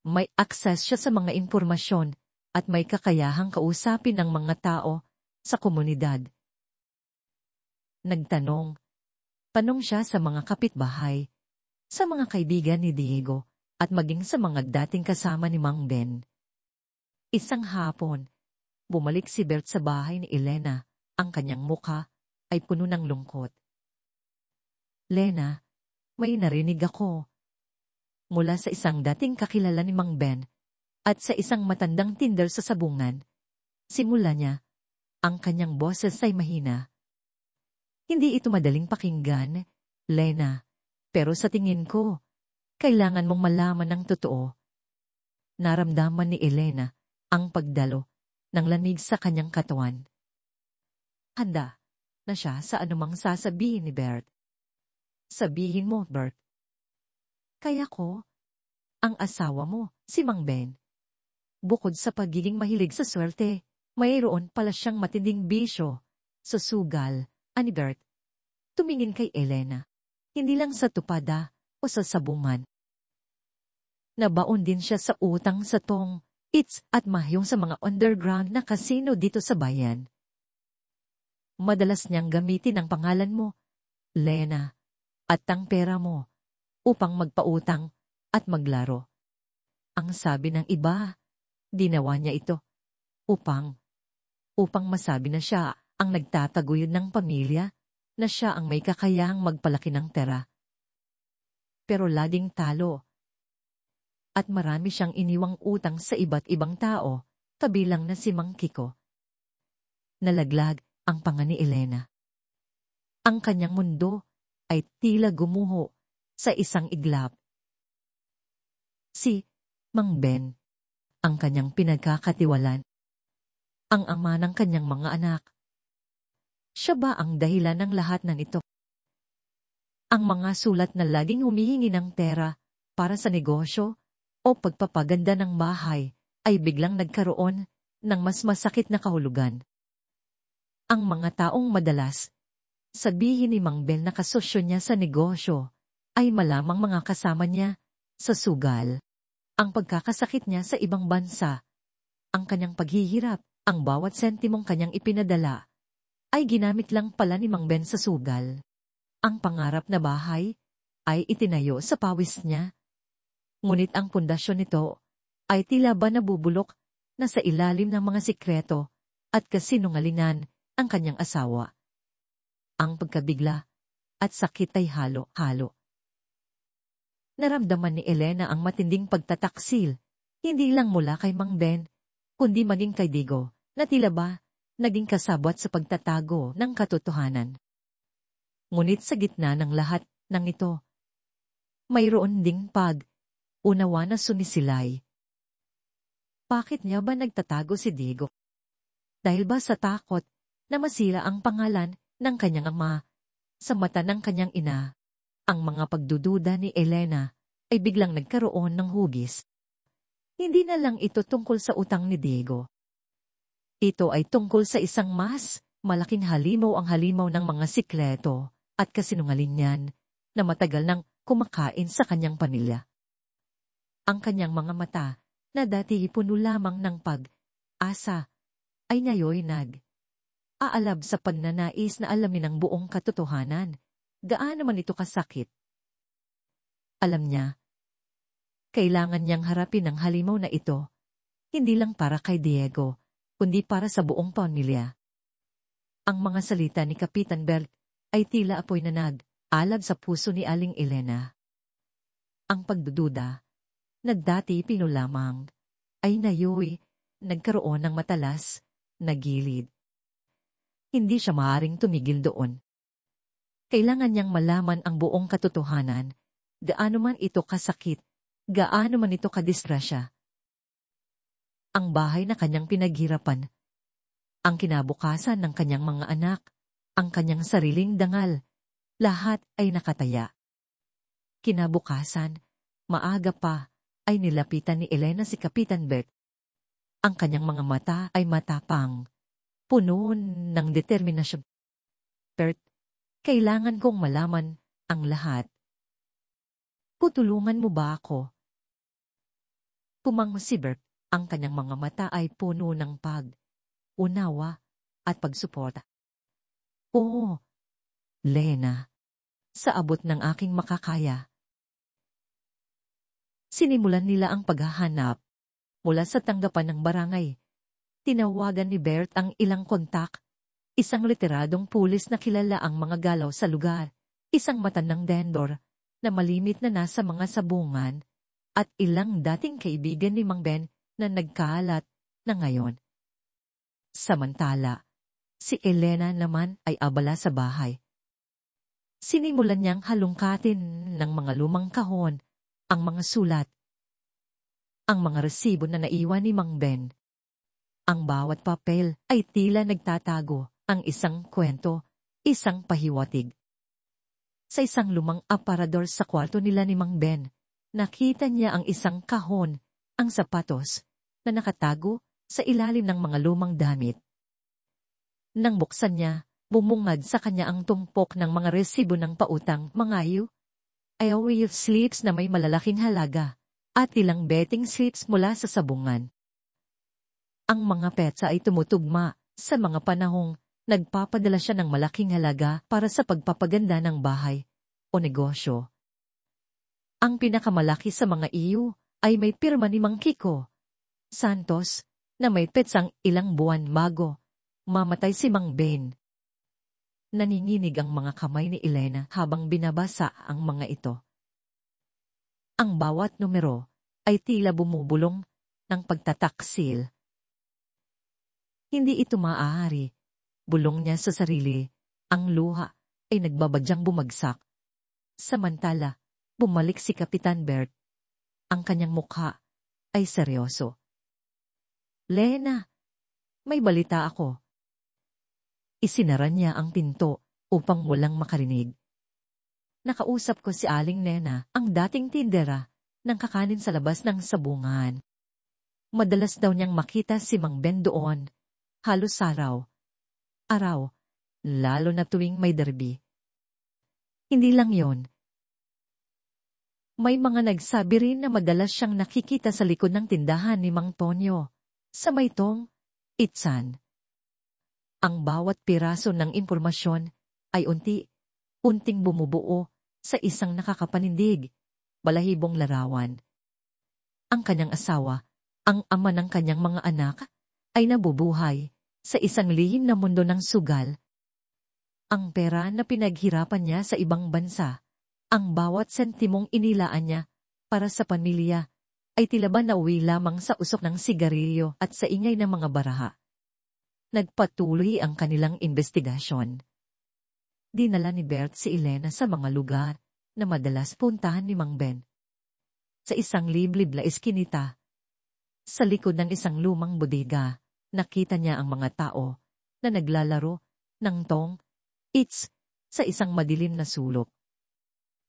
may access siya sa mga impormasyon at may kakayahang kausapin ng mga tao sa komunidad. Nagtanong siya sa mga kapitbahay, sa mga kaibigan ni Diego, at maging sa mga dating kasama ni Mang Ben. Isang hapon, bumalik si Bert sa bahay ni Elena. Ang kanyang mukha ay puno ng lungkot. "Lena, may narinig ako mula sa isang dating kakilala ni Mang Ben at sa isang matandang tinder sa sabungan." Simula niya, ang kanyang boses ay mahina. "Hindi ito madaling pakinggan, Lena, pero sa tingin ko, kailangan mong malaman ng totoo." Naramdaman ni Elena ang pagdalo ng lamig sa kanyang katawan. Handa na siya sa anumang sasabihin ni Bert. "Sabihin mo, Bert." "Kaya ko, ang asawa mo, si Mang Ben. Bukod sa pagiging mahilig sa swerte, mayroon pala siyang matinding bisyo, susugal." Ani Bert, tumingin kay Elena. Hindi lang sa tupada o sa sabungan. Nabaon din siya sa utang sa tong, its at mahyong sa mga underground na kasino dito sa bayan. Madalas niyang gamitin ang pangalan mo, Lena, at ang pera mo upang magpautang at maglaro. Ang sabi ng iba, ginawa niya ito upang masabi na siya ang nagtataguyod ng pamilya, na siya ang may kakayahang magpalaki ng pera. Pero laging talo. At marami siyang iniwang utang sa iba't ibang tao, kabilang na si Mang Kiko. Nalaglag ang panga ni Elena. Ang kanyang mundo ay tila gumuho sa isang iglap. Si Mang Ben, ang kanyang pinagkakatiwalan, ang ama ng kanyang mga anak. Siya ba ang dahilan ng lahat ng ito? Ang mga sulat na laging humihingi ng pera para sa negosyo o pagpapaganda ng bahay ay biglang nagkaroon ng mas masakit na kahulugan. Ang mga taong madalas sabihin ni Mang Ben na kasosyo niya sa negosyo ay malamang mga kasama niya sa sugal. Ang pagkakasakit niya sa ibang bansa, ang kanyang paghihirap, ang bawat sentimong kanyang ipinadala, ay ginamit lang pala ni Mang Ben sa sugal. Ang pangarap na bahay ay itinayo sa pawis niya. Ngunit ang pundasyon nito ay tila ba nabubulok na sa ilalim ng mga sikreto at kasinungalingan ang kanyang asawa. Ang pagkabigla at sakit ay halo-halo. Naramdaman ni Elena ang matinding pagtataksil, hindi lang mula kay Mang Ben, kundi maging kay Diego, na tila ba naging kasabwat sa pagtatago ng katotohanan. Ngunit sa gitna ng lahat ng ito, mayroon ding unawa na sunisilay. Bakit niya ba nagtatago si Diego? Dahil ba sa takot na masira ang pangalan ng kanyang ama sa mata ng kanyang ina? Ang mga pagdududa ni Elena ay biglang nagkaroon ng hugis. Hindi na lang ito tungkol sa utang ni Diego. Ito ay tungkol sa isang mas malaking halimaw, ang halimaw ng mga sikreto at kasinungalingan na matagal nang kumakain sa kanyang pamilya. Ang kanyang mga mata na dati puno lamang ng pag-asa ay ngayon aalab sa pagnanais na alamin ang buong katotohanan. Gaano man ito kasakit. Alam niya, kailangan niyang harapin ang halimaw na ito, hindi lang para kay Diego, kundi para sa buong pamilya. Ang mga salita ni Kapitan Bert ay tila apoy na nag-alab sa puso ni Aling Elena. Ang pagdududa, na dati pinulamang, ay nayoy, nagkaroon ng matalas na gilid. Hindi siya maaaring tumigil doon. Kailangan niyang malaman ang buong katotohanan, gaano man ito kasakit, gaano man ito kadisgrasya. Ang bahay na kanyang pinaghirapan, ang kinabukasan ng kanyang mga anak, ang kanyang sariling dangal, lahat ay nakataya. Kinabukasan, maaga pa, ay nilapitan ni Elena si Kapitan Bert. Ang kanyang mga mata ay matapang, puno ng determinasyon. "Bert, kailangan kong malaman ang lahat. Tutulungan mo ba ako?" Pumango si Bert Ang kanyang mga mata ay puno ng unawa at pagsuporta. Oo, Lena, sa abot ng aking makakaya. Sinimulan nila ang paghahanap mula sa tanggapan ng barangay. Tinawagan ni Bert ang ilang kontak, isang literadong pulis na kilala ang mga galaw sa lugar, isang matandang vendor na malimit na nasa mga sabungan, at ilang dating kaibigan ni Mang Ben na nagkaalat na ngayon. Samantala, si Elena naman ay abala sa bahay. Sinimulan niyang halungkatin ng mga lumang kahon, ang mga sulat, ang mga resibo na naiwan ni Mang Ben. Ang bawat papel ay tila nagtatago ang isang kwento, isang pahiwatig. Sa isang lumang aparador sa kwarto nila ni Mang Ben, nakita niya ang isang kahon, ang sapatos, na nakatago sa ilalim ng mga lumang damit. Nang buksan niya, bumungad sa kanya ang tumpok ng mga resibo ng pautang, mga IOU slips na may malalaking halaga, at ilang betting slips mula sa sabungan. Ang mga petsa ay tumutugma sa mga panahong nagpapadala siya ng malaking halaga para sa pagpapaganda ng bahay o negosyo. Ang pinakamalaki sa mga iyo ay may pirma ni Mang Kiko Santos na may petsang ilang buwan bago mamatay si Mang Ben. Naninginig ang mga kamay ni Elena habang binabasa ang mga ito. Ang bawat numero ay tila bumubulong ng pagtataksil. Hindi ito maaari. Bulong niya sa sarili, ang luha ay nagbabadyang bumagsak. Samantala, bumalik si Kapitan Bert. Ang kanyang mukha ay seryoso. Lena, may balita ako. Isinara niya ang pinto upang walang makarinig. Nakausap ko si Aling Nena, ang dating tindera, ng kakanin sa labas ng sabungan. Madalas daw niyang makita si Mang Ben doon, halos araw, lalo na tuwing may derby. Hindi lang yon. May mga nagsabi rin na madalas siyang nakikita sa likod ng tindahan ni Mang Tonyo, sa Maytong, Itsan. Ang bawat piraso ng impormasyon ay unting bumubuo sa isang nakakapanindig, balahibong larawan. Ang kanyang asawa, ang ama ng kanyang mga anak, ay nabubuhay sa isang lihim na mundo ng sugal. Ang pera na pinaghirapan niya sa ibang bansa, ang bawat sentimong inilaan niya para sa pamilya, ay tila ba nauwi lamang sa usok ng sigarilyo at sa ingay ng mga baraha. Nagpatuloy ang kanilang investigasyon. Dinala ni Bert si Elena sa mga lugar na madalas puntahan ni Mang Ben. Sa isang liblib na eskinita, sa likod ng isang lumang bodega, nakita niya ang mga tao na naglalaro ng its sa isang madilim na sulok.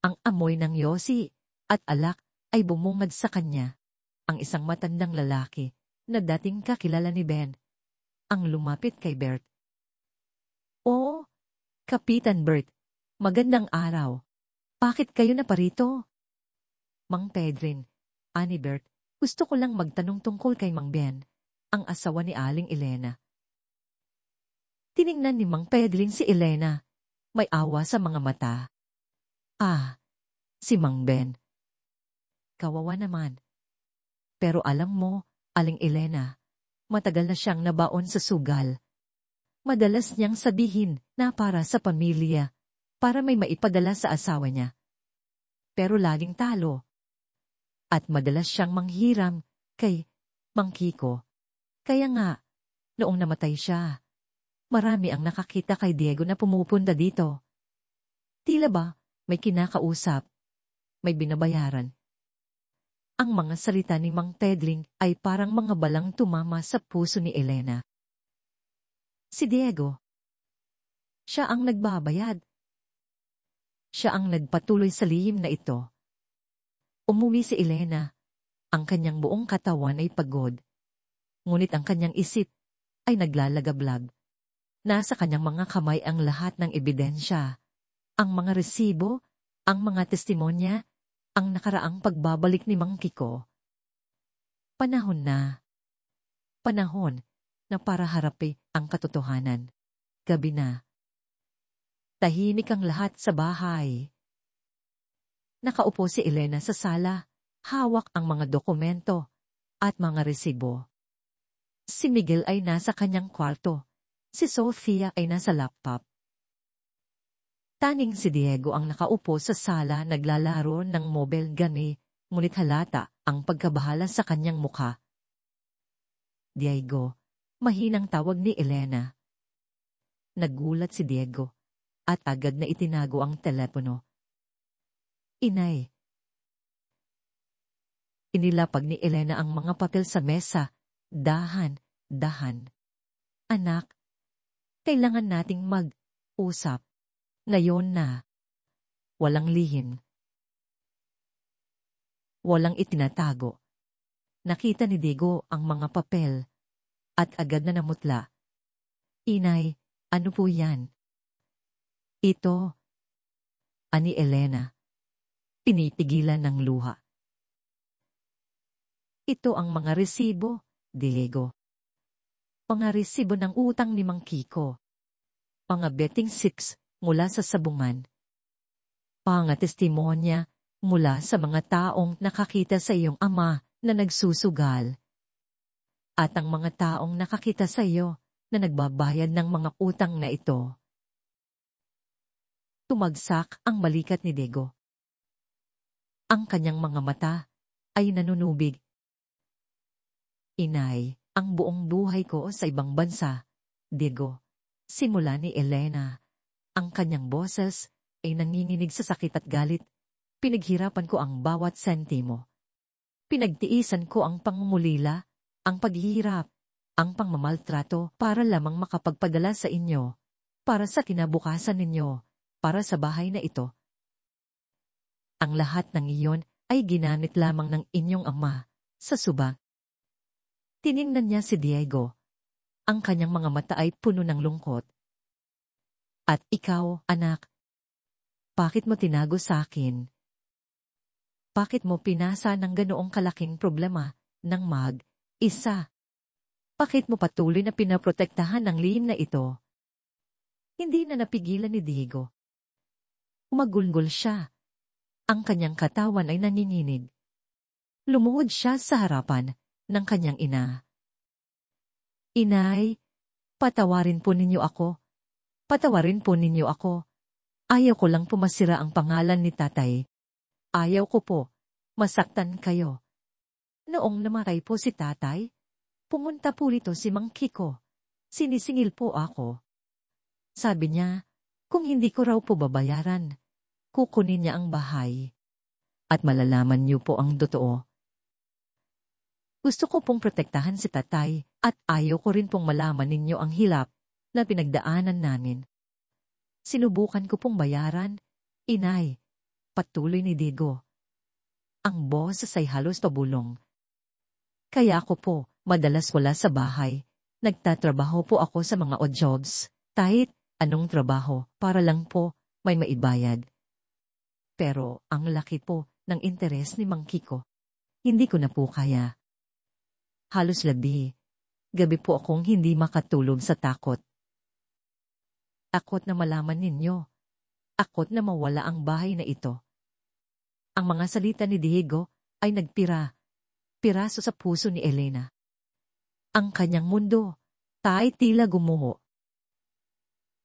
Ang amoy ng yosi at alak ay bumungad sa kanya. Ang isang matandang lalaki na dating kakilala ni Ben ang lumapit kay Bert. "Oh, Kapitan Bert, magandang araw. Bakit kayo na parito?" "Mang Pedrin," ani Bert, "gusto ko lang magtanong tungkol kay Mang Ben, ang asawa ni Aling Elena." Tiningnan ni Mang Pedrin si Elena, may awa sa mga mata. Si Mang Ben. Kawawa naman. Pero alam mo, Aling Elena, matagal na siyang nabaon sa sugal. Madalas niyang sabihin na para sa pamilya, para may maipadala sa asawa niya. Pero laging talo. At madalas siyang manghiram kay Mang Kiko. Kaya nga, noong namatay siya, marami ang nakakita kay Diego na pumupunta dito. Tila ba may kinakausap, may binabayaran. Ang mga salita ni Mang Pedring ay parang mga balang tumama sa puso ni Elena. Si Diego. Siya ang nagbabayad. Siya ang nagpatuloy sa lihim na ito. Umuwi si Elena. Ang kanyang buong katawan ay pagod. Ngunit ang kanyang isip ay naglalagablab. Nasa kanyang mga kamay ang lahat ng ebidensya. Ang mga resibo, ang mga testimonya, ang nakaraang pagbabalik ni Mang Kiko. Panahon na Panahon na para harapin ang katotohanan. Gabi na. Tahimik ang lahat sa bahay. Nakaupo si Elena sa sala, hawak ang mga dokumento at mga resibo. Si Miguel ay nasa kanyang kwarto. Si Sofia ay nasa laptop. Tanging si Diego ang nakaupo sa sala naglalaro ng mobile game, ngunit halata ang pagkabahala sa kanyang mukha. Diego, mahinang tawag ni Elena. Nagulat si Diego at agad na itinago ang telepono. Inay. Inilapag ni Elena ang mga papel sa mesa. Dahan. Anak, kailangan nating mag-usap. Ngayon na. Walang lihim. Walang itinatago. Nakita ni Diego ang mga papel at agad na namutla. Inay, ano po yan? Ito. Ani Elena. Pinipigilan ng luha. Ito ang mga resibo, Diego. Mga resibo ng utang ni Mang Kiko. Mga betting 6 mula sa sabungan. Mga testimonya mula sa mga taong nakakita sa iyong ama na nagsusugal. At ang mga taong nakakita sa iyo na nagbabayad ng mga utang na ito. Tumagsak ang balikat ni Diego. Ang kanyang mga mata ay nanunubig. Inay, ang buong buhay ko sa ibang bansa, Diego. Simula ni Elena. Ang kanyang boses ay nanginginig sa sakit at galit. Pinaghirapan ko ang bawat sentimo. Pinagtiisan ko ang pangungulila, ang paghihirap, ang pangmamaltrato para lamang makapagpadala sa inyo, para sa kinabukasan ninyo, para sa bahay na ito. Ang lahat ng iyon ay ginamit lamang ng inyong ama sa suba. Tiningnan niya si Diego. Ang kanyang mga mata ay puno ng lungkot. At ikaw, anak, bakit mo tinago sa akin? Bakit mo pinasa ng ganoong kalaking problema ng mag-isa? Bakit mo patuloy na pinaprotektahan ng lihim na ito? Hindi na napigilan ni Diego. Umagulgol siya. Ang kanyang katawan ay nanginginig. Lumuhod siya sa harapan ng kanyang ina. Inay, patawarin po ninyo ako. Patawarin po ninyo ako. Ayaw ko lang pumasira ang pangalan ni tatay. Ayaw ko po, masaktan kayo. Noong namatay po si tatay, pumunta po rito si Mang Kiko. Sinisingil po ako. Sabi niya, kung hindi ko raw po babayaran, kukunin niya ang bahay. At malalaman niyo po ang totoo. Gusto ko pong protektahan si tatay at ayaw ko rin pong malaman ninyo ang hilap na pinagdaanan namin. Sinubukan ko pong bayaran, inay, patuloy ni Diego. Ang boses ay halos pabulong. Kaya ako po, madalas wala sa bahay. Nagtatrabaho po ako sa mga odd jobs, kahit anong trabaho, para lang po may maibayad. Pero ang laki po ng interes ni Mang Kiko. Hindi ko na po kaya. Halos gabi po akong hindi makatulog sa takot. Takot na malaman ninyo. Takot na mawala ang bahay na ito. Ang mga salita ni Diego ay piraso sa puso ni Elena. Ang kanyang mundo, tila gumuho.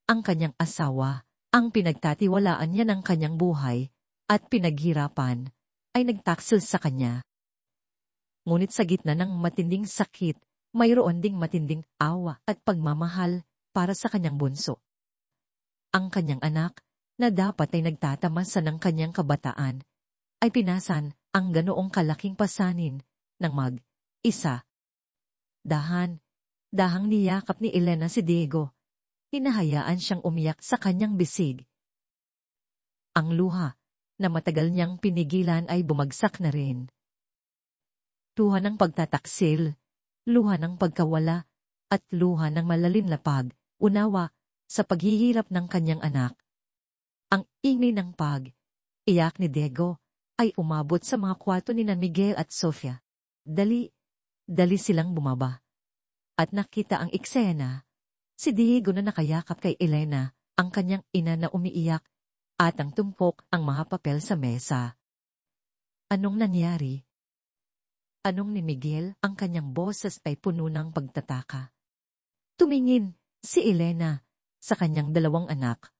Ang kanyang asawa, ang pinagtatiwalaan niya ng kanyang buhay at pinaghirapan, ay nagtaksil sa kanya. Ngunit sa gitna ng matinding sakit, mayroon ding matinding awa at pagmamahal para sa kanyang bunso. Ang kanyang anak, na dapat ay nagtatamasa ng kanyang kabataan, ay pinasan ang ganoong kalaking pasanin ng mag-isa. Dahang niyakap ni Elena si Diego. Hinahayaan siyang umiyak sa kanyang bisig. Ang luha na matagal niyang pinigilan ay bumagsak na rin. Luha ng pagtataksil, luha ng pagkawala, at luha ng malalim na pag-unawa sa paghihirap ng kanyang anak. Ang ingay ng iyak ni Diego ay umabot sa mga kwarto ni Miguel at Sofia. Dali silang bumaba. At nakita ang eksena, si Diego na nakayakap kay Elena, ang kanyang ina na umiiyak, at ang tumpok ang mga papel sa mesa. Anong nangyari? Anong ni Miguel? Ang kanyang boses ay puno ng pagtataka. Tumingin si Elena sa kanyang dalawang anak.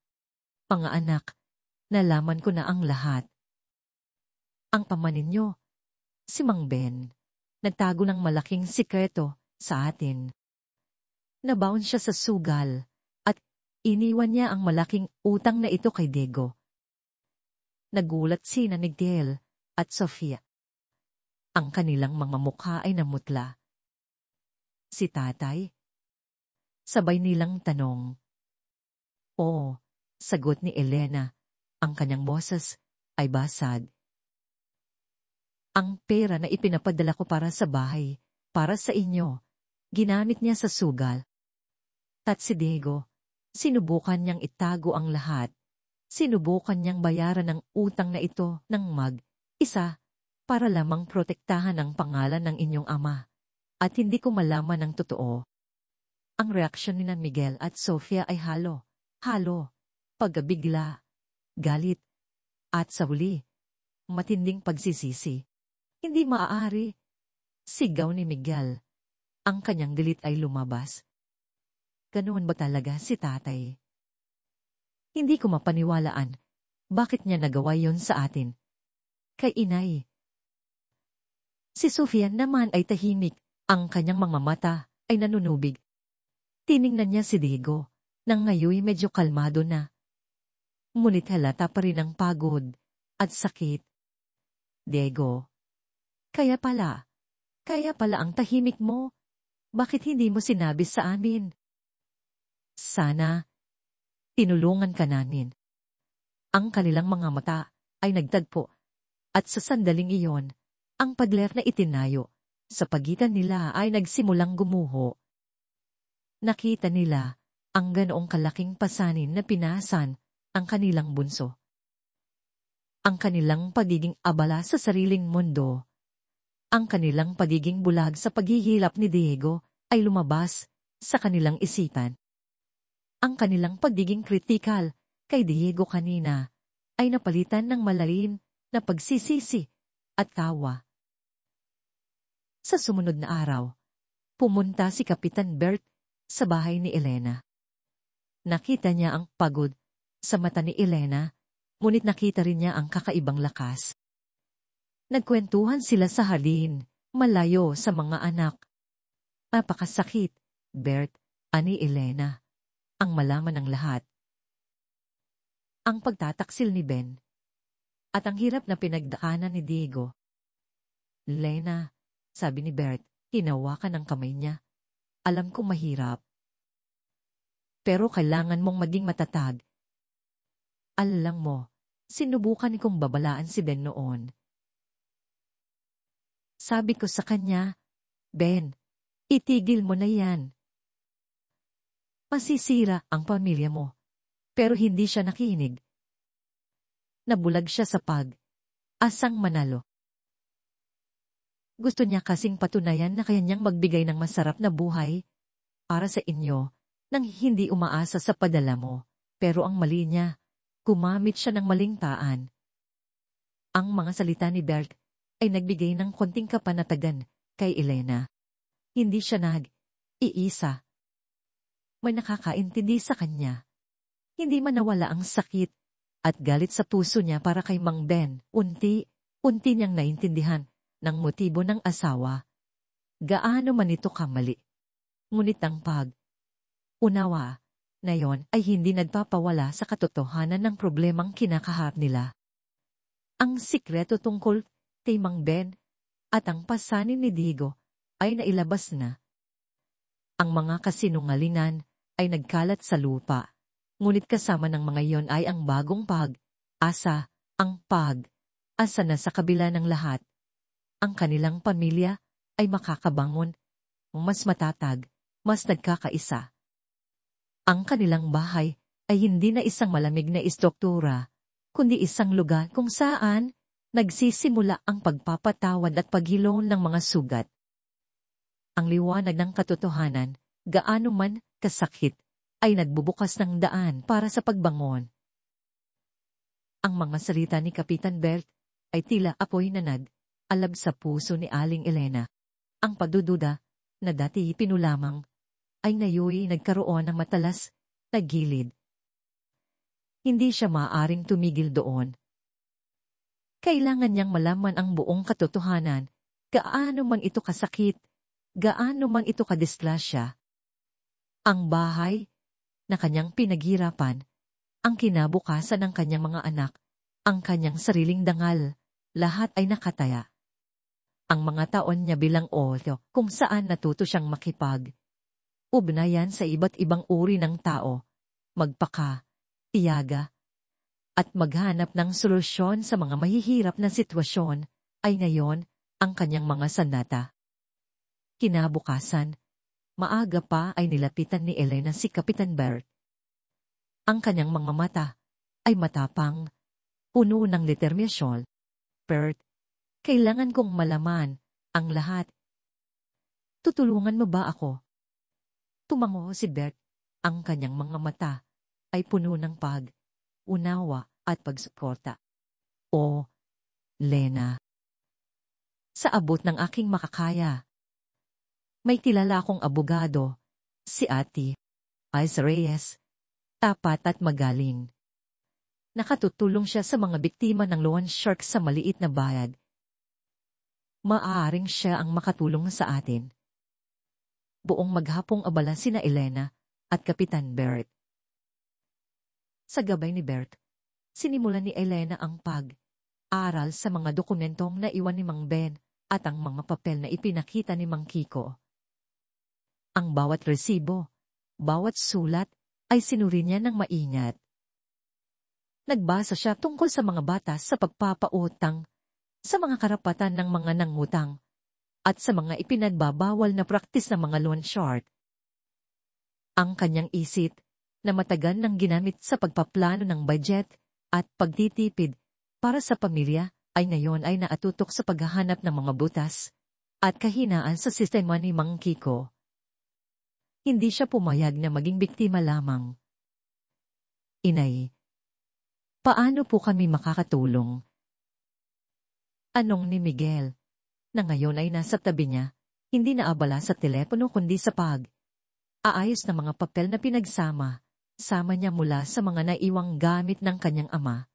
Mga anak, nalaman ko na ang lahat. Ang pamanin niyo, si Mang Ben, nagtago ng malaking sikreto sa atin. Nabaon siya sa sugal at iniwan niya ang malaking utang na ito kay Diego. Nagulat sina Miguel at Sofia. Ang kanilang mga mukha ay namutla. Si tatay? Sabay nilang tanong. Oo, sagot ni Elena. Ang kanyang boses ay basag. Ang pera na ipinapadala ko para sa bahay, para sa inyo, ginamit niya sa sugal. At si Diego, sinubukan niyang itago ang lahat. Sinubukan niyang bayaran ang utang na ito ng mag-isa para lamang protektahan ang pangalan ng inyong ama. At hindi ko malaman ang totoo. Ang reaksyon ni Miguel at Sofia ay halo, pagkabigla, galit, at sa huli, matinding pagsisisi. Hindi maaari. Sigaw ni Miguel. Ang kanyang galit ay lumabas. Ganoon ba talaga si tatay? Hindi ko mapaniwalaan. Bakit niya nagawa yon sa atin? Kay inay. Si Sofia naman ay tahimik. Ang kanyang mga mata ay nanunubig. Tiningnan niya si Diego, nang ngayon medyo kalmado na. Ngunit halata pa rin ang pagod at sakit. Diego, kaya pala ang tahimik mo. Bakit hindi mo sinabi sa amin? Sana, tinulungan ka namin. Ang kanilang mga mata ay nagtagpo, at sa sandaling iyon, ang padler na itinayo sa pagitan nila ay nagsimulang gumuho. Nakita nila ang ganoong kalaking pasanin na pinasan ang kanilang bunso. Ang kanilang pagiging abala sa sariling mundo, ang kanilang pagiging bulag sa paghihilap ni Diego ay lumabas sa kanilang isipan. Ang kanilang pagiging kritikal kay Diego kanina ay napalitan ng malalim na pagsisisi at tawa. Sa sumunod na araw, pumunta si Kapitan Bert sa bahay ni Elena. Nakita niya ang pagod sa mata ni Elena, ngunit nakita rin niya ang kakaibang lakas. Nagkwentuhan sila sa hardin, malayo sa mga anak. Napakasakit, Bert, ani Elena, ang malaman ng lahat. Ang pagtataksil ni Ben, at ang hirap na pinagdaanan ni Diego. Elena, sabi ni Bert, hinawakan ang kamay niya. Alam kong mahirap. Pero kailangan mong maging matatag. Alam mo, sinubukan kong babalaan si Ben noon. Sabi ko sa kanya, Ben, itigil mo na yan. Masisira ang pamilya mo. Pero hindi siya nakinig. Nabulag siya sa asang manalo. Gusto niya kasing patunayan na kaya niyang magbigay ng masarap na buhay para sa inyo nang hindi umaasa sa padala mo. Pero ang mali niya, gumamit siya ng maling taan. Ang mga salita ni Bert ay nagbigay ng konting kapanatagan kay Elena. Hindi siya iisa. May nakakaintindi sa kanya. Hindi man nawala ang sakit at galit sa puso niya para kay Mang Ben. Unti niyang naintindihan ng motibo ng asawa. Gaano man ito kamali. Ngunit ang unawa na yon ay hindi nagpapawala sa katotohanan ng problemang kinakaharap nila. Ang sikreto tungkol kay Mang Ben at ang pasanin ni Diego ay nailabas na. Ang mga kasinungalingan ay nagkalat sa lupa, ngunit kasama ng mga iyon ay ang bagong asa, ang asa na sa kabila ng lahat. Ang kanilang pamilya ay makakabangon, mas matatag, mas nagkakaisa. Ang kanilang bahay ay hindi na isang malamig na istruktura, kundi isang lugar kung saan nagsisimula ang pagpapatawad at paghilom ng mga sugat. Ang liwanag ng katotohanan, gaano man kasakit, ay nagbubukas ng daan para sa pagbangon. Ang mga salita ni Kapitan Bert ay tila apoy na nag-alab sa puso ni Aling Elena. Ang pagdududa, na dati pinulamang, ay ngayon nagkaroon ng matalas na gilid. Hindi siya maaaring tumigil doon. Kailangan niyang malaman ang buong katotohanan, gaano man ito kasakit, gaano man ito kadisgrasya. Ang bahay na kanyang pinaghirapan, ang kinabukasan ng kanyang mga anak, ang kanyang sariling dangal, lahat ay nakataya. Ang mga taon niya bilang olyo kung saan natuto siyang makipag-ugnayan sa iba't ibang uri ng tao, magpaka-tiyaga, at maghanap ng solusyon sa mga mahihirap na sitwasyon, ay ngayon ang kanyang mga sandata. Kinabukasan, maaga pa ay nilapitan ni Elena si Kapitan Bert. Ang kanyang mga mata ay matapang, puno ng determinasyon. Bert, kailangan kong malaman ang lahat. Tutulungan mo ba ako? Tumango si Bert. Ang kanyang mga mata ay puno ng pag-unawa at pagsuporta. O, Lena, sa abot ng aking makakaya, may kilala akong abogado, si Ate Ice Reyes, tapat at magaling. Nakatutulong siya sa mga biktima ng loan shark sa maliit na bayad. Maaaring siya ang makatulong sa atin. Buong maghapong abala sina Elena at Kapitan Bert. Sa gabay ni Bert, sinimulan ni Elena ang pag-aral sa mga dokumentong naiwan ni Mang Ben at ang mga papel na ipinakita ni Mang Kiko. Ang bawat resibo, bawat sulat, ay sinuri niya ng maingat. Nagbasa siya tungkol sa mga batas sa pagpapautang, sa mga karapatan ng mga nangutang, at sa mga ipinagbabawal na praktis ng mga loan shark. Ang kanyang isip, na matagal nang ginamit sa pagpaplano ng budget at pagtitipid para sa pamilya, ay ngayon ay naatutok sa paghahanap ng mga butas at kahinaan sa sistema ni Mang Kiko. Hindi siya pumayag na maging biktima lamang. Inay, paano po kami makakatulong? Anong ni Miguel, na ngayon ay nasa tabi niya, hindi naabala sa telepono kundi sa pag-aayos ng mga papel na pinagsama niya mula sa mga naiwang gamit ng kanyang ama.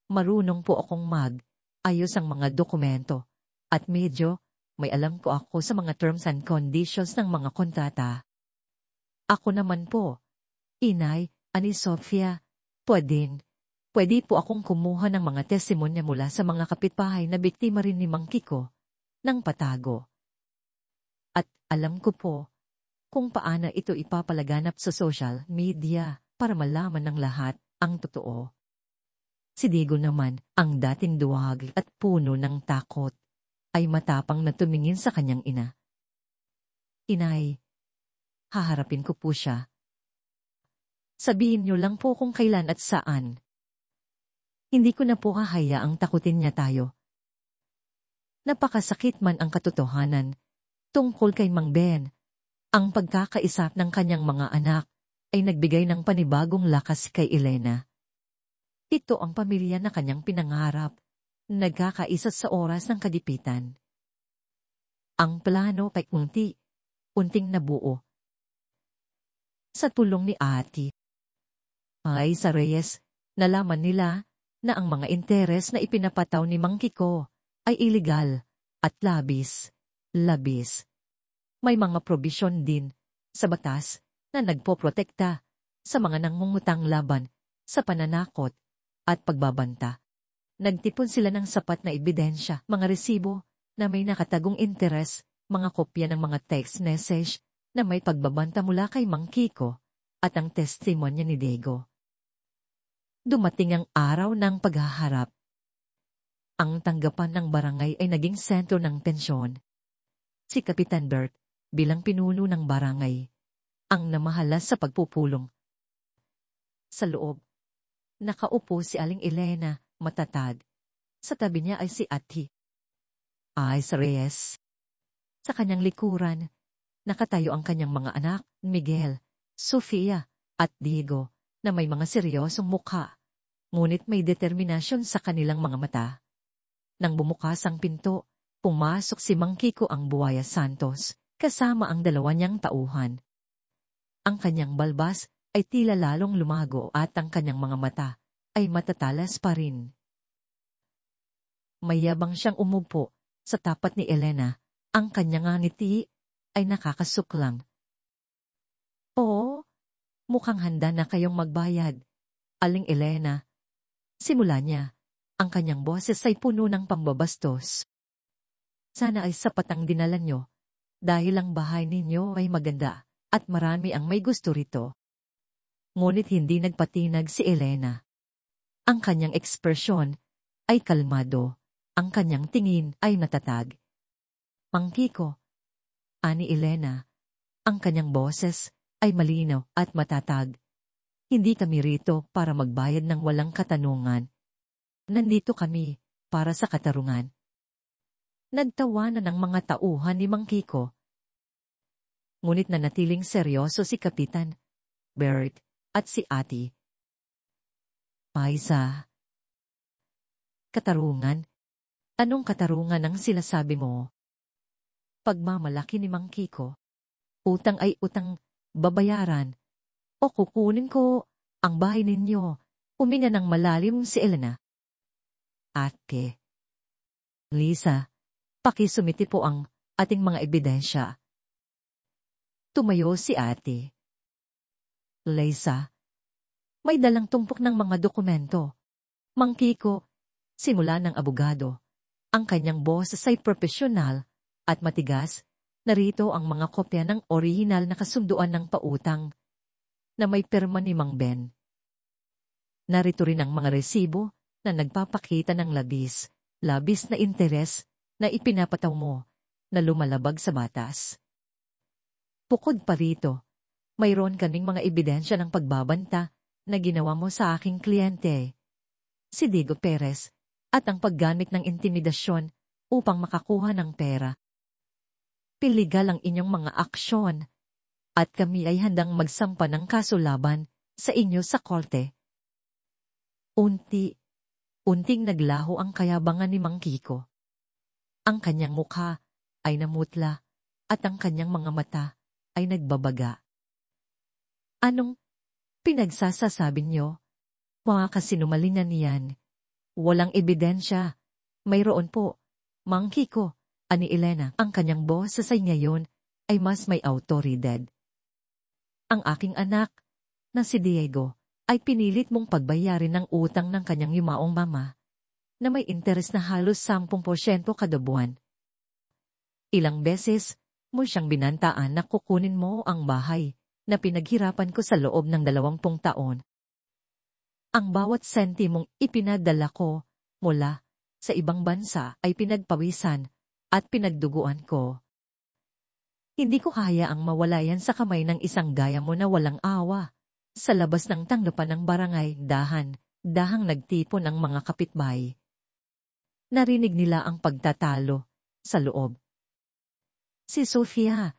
Marunong po akong mag-ayos ang mga dokumento, at medyo may alam ko ako sa mga terms and conditions ng mga kontrata. Ako naman po, Inay, Ani Sofia, Pwede po akong kumuha ng mga testimonya mula sa mga kapitbahay na biktima rin ni Mang Kiko ng patago. At alam ko po kung paano ito ipapalaganap sa social media para malaman ng lahat ang totoo. Si Diego naman, ang dating duwag at puno ng takot, ay matapang na tumingin sa kanyang ina. Inay, haharapin ko po siya. Sabihin niyo lang po kung kailan at saan. Hindi ko na po hahayaang takutin niya tayo. Napakasakit man ang katotohanan tungkol kay Mang Ben. Ang pagkakaisap ng kanyang mga anak ay nagbigay ng panibagong lakas kay Elena. Ito ang pamilya na kanyang pinangarap, nagkakaisa sa oras ng kadipitan. Ang plano ay unting nabuo. Sa tulong ni Ate Ice Reyes, nalaman nila na ang mga interes na ipinapataw ni Mang Kiko ay illegal at labis. May mga probisyon din sa batas na nagpoprotekta sa mga nangungutang laban sa pananakot at pagbabanta. Nagtipon sila ng sapat na ebidensya, mga resibo na may nakatagong interes, mga kopya ng mga text message na may pagbabanta mula kay Mang Kiko at ang testimonya ni Diego. Dumating ang araw ng paghaharap. Ang tanggapan ng barangay ay naging sentro ng tensyon. Si Kapitan Bert, bilang pinuno ng barangay, ang namahalas sa pagpupulong. Sa loob, nakaupo si Aling Elena, matatag. Sa tabi niya ay si Ate Ice Reyes. Sa kanyang likuran, nakatayo ang kanyang mga anak, Miguel, Sofia, at Diego, na may mga seryosong mukha, ngunit may determinasyon sa kanilang mga mata. Nang bumukas ang pinto, pumasok si Mang Kiko ang Buaya Santos, kasama ang dalawa niyang tauhan. Ang kanyang balbas ay tila lalong lumago at ang kanyang mga mata ay matatalas pa rin. Mayabang siyang umupo sa tapat ni Elena, ang kanyang ngiti ay nakakasuklam. Oo, mukhang handa na kayong magbayad, Aling Elena. Simula niya, ang kanyang boses ay puno ng pambabastos. Sana ay sapat ang dinala nyo, dahil ang bahay ninyo ay maganda at marami ang may gusto rito. Ngunit hindi nagpatinag si Elena. Ang kanyang ekspresyon ay kalmado, ang kanyang tingin ay matatag. Mang Kiko, ani Elena, ang kanyang boses ay malinaw at matatag. Hindi kami rito para magbayad ng walang katanungan. Nandito kami para sa katarungan. Nagtawanan ang mga tauhan ni Mang Kiko. Ngunit nanatiling seryoso si Kapitan Bert at si Ate. Paisa. Katarungan? Anong katarungan ang sinasabi mo? Pagmamalaki ni Mang Kiko. Utang ay utang, babayaran. O kukunin ko ang bahay ninyo. Huminga ng malalim si Elena. Ate. Lisa, pakisumiti po ang ating mga ebidensya. Tumayo si Ate. Lisa, may dalang tumpok ng mga dokumento. Mang Kiko, simula ng abogado. Ang kanyang boses ay profesional at matigas. Narito ang mga kopya ng orihinal na kasunduan ng pautang na may pirma ni Mang Ben. Narito rin ang mga resibo na nagpapakita ng labis na interes na ipinapataw mo na lumalabag sa batas. Bukod pa rito, mayroon kaming mga ebidensya ng pagbabanta na ginawa mo sa aking kliyente, si Diego Perez, at ang paggamit ng intimidasyon upang makakuha ng pera. Piligal ang inyong mga aksyon, at kami ay handang magsampa ng kaso laban sa inyo sa korte. Unting naglaho ang kayabangan ni Mang Kiko. Ang kanyang mukha ay namutla at ang kanyang mga mata ay nagbabaga. Anong pinagsasasabi niyo? Mga kasinungalingan niyan. Walang ebidensya. Mayroon po, Mang Kiko, ani Elena, ang kanyang boses ay ngayon ay mas may autoridad. Ang aking anak, na si Diego, ay pinilit mong pagbayarin ng utang ng kanyang yumaong mama, na may interes na halos 10% kada buwan. Ilang beses mo siyang binantaan na kukunin mo ang bahay na pinaghirapan ko sa loob ng 20 taon. Ang bawat sentimong ipinadala ko mula sa ibang bansa ay pinagpawisan at pinagduguan ko. Hindi ko kaya ang mawala yan sa kamay ng isang gaya mo na walang awa. Sa labas ng tanggapan ng barangay, dahang nagtipon ang mga kapitbahay. Narinig nila ang pagtatalo sa loob. Si Sofia,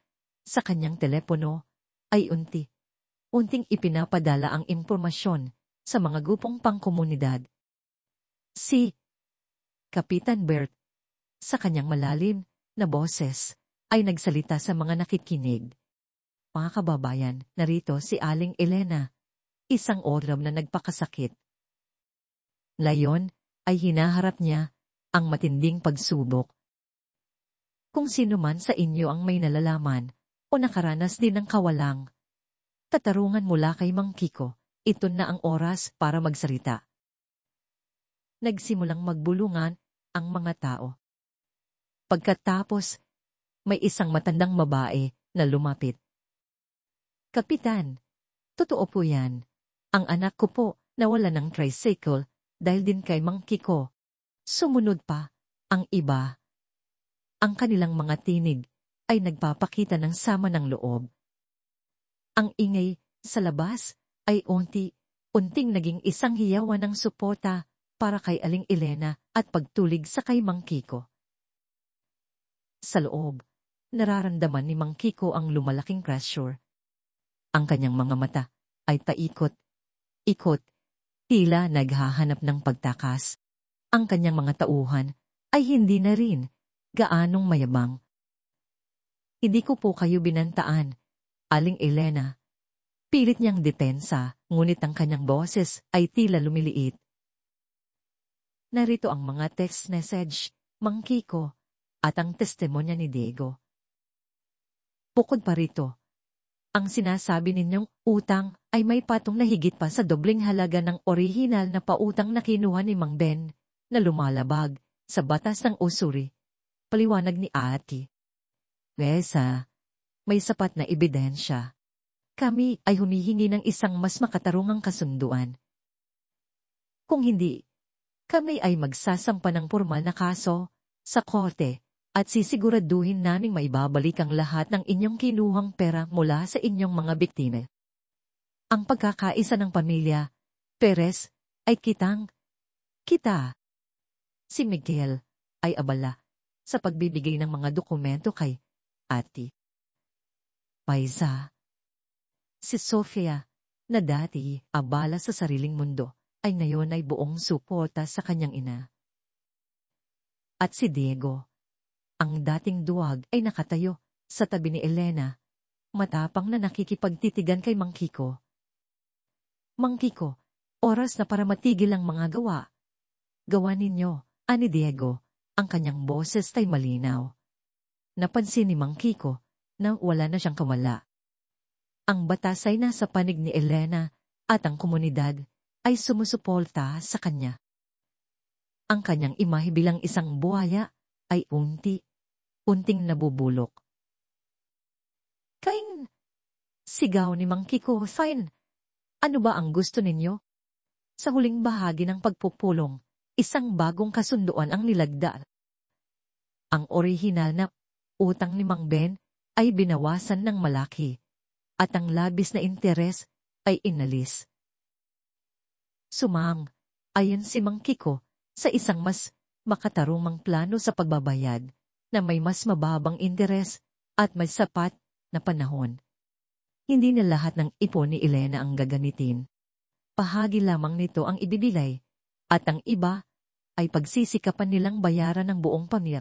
sa kanyang telepono, ay unting ipinapadala ang impormasyon sa mga grupong pangkomunidad. Si Kapitan Bert, sa kanyang malalim na boses, ay nagsalita sa mga nakikinig. Mga kababayan, narito si Aling Elena, isang orab na nagpakasakit. Ngayon ay hinaharap niya ang matinding pagsubok. Kung sino man sa inyo ang may nalalaman o nakaranas din ng kawalang, tatarungan mula kay Mang Kiko, ito na ang oras para magsalita. Nagsimulang magbulungan ang mga tao. Pagkatapos, may isang matandang babae na lumapit. Kapitan, totoo po yan. Ang anak ko po nawala ng tricycle dahil din kay Mang Kiko. Sumunod pa ang iba. Ang kanilang mga tinig ay nagpapakita ng sama ng loob. Ang ingay sa labas ay unting naging isang hiyawan ng suporta para kay Aling Elena at pagtulig sa kay Mang Kiko. Sa loob, Nararamdaman ni Mang Kiko ang lumalaking pressure. Ang kanyang mga mata ay paikot-ikot, tila naghahanap ng pagtakas. Ang kanyang mga tauhan ay hindi na rin gaanong mayabang. Hindi ko po kayo binantaan, Aling Elena. Pilit niyang depensa, ngunit ang kanyang boses ay tila lumiliit. Narito ang mga text message, Mang Kiko, at ang testimonya ni Diego. Bukod pa rito, ang sinasabi ninyong utang ay may patong na higit pa sa dobling halaga ng orihinal na pautang na kinuha ni Mang Ben na lumalabag sa batas ng usuri. Paliwanag ni Ate. Wesa, may sapat na ebidensya. Kami ay humihingi ng isang mas makatarungang kasunduan. Kung hindi, kami ay magsasampa ng formal na kaso sa korte at sisiguraduhin naming maibabalik ang lahat ng inyong kinuhang pera mula sa inyong mga biktima. Ang pagkakaisa ng pamilya, Perez, ay kita. Si Miguel ay abala sa pagbibigay ng mga dokumento kay Ate Paiza. Si Sofia, na dati abala sa sariling mundo, ay ngayon ay buong suporta sa kanyang ina. At si Diego, ang dating duwag, ay nakatayo sa tabi ni Elena, matapang na nakikipagtitigan kay Mang Kiko. Mang Kiko, oras na para matigil ang mga gawa. Gawa ninyo, ani Diego, ang kanyang boses ay malinaw. Napansin ni Mang Kiko na wala na siyang kawala. Ang batas ay nasa panig ni Elena at ang komunidad ay sumusuporta sa kanya. Ang kanyang imahe bilang isang buhaya ay unting nabubulok. Kain! Sigaw ni Mang Kiko, fine. Ano ba ang gusto ninyo? Sa huling bahagi ng pagpupulong, isang bagong kasunduan ang nilagdal. Ang orihinal na utang ni Mang Ben ay binawasan ng malaki, at ang labis na interes ay inalis. Ayon si Mang Kiko sa isang mas makatarumang plano sa pagbabayad na may mas mababang interes at may sapat na panahon. Hindi na lahat ng ipon ni Elena ang gagamitin. Bahagi lamang nito ang ibibigay, at ang iba ay pagsisikapan nilang bayaran ng buong pamilya.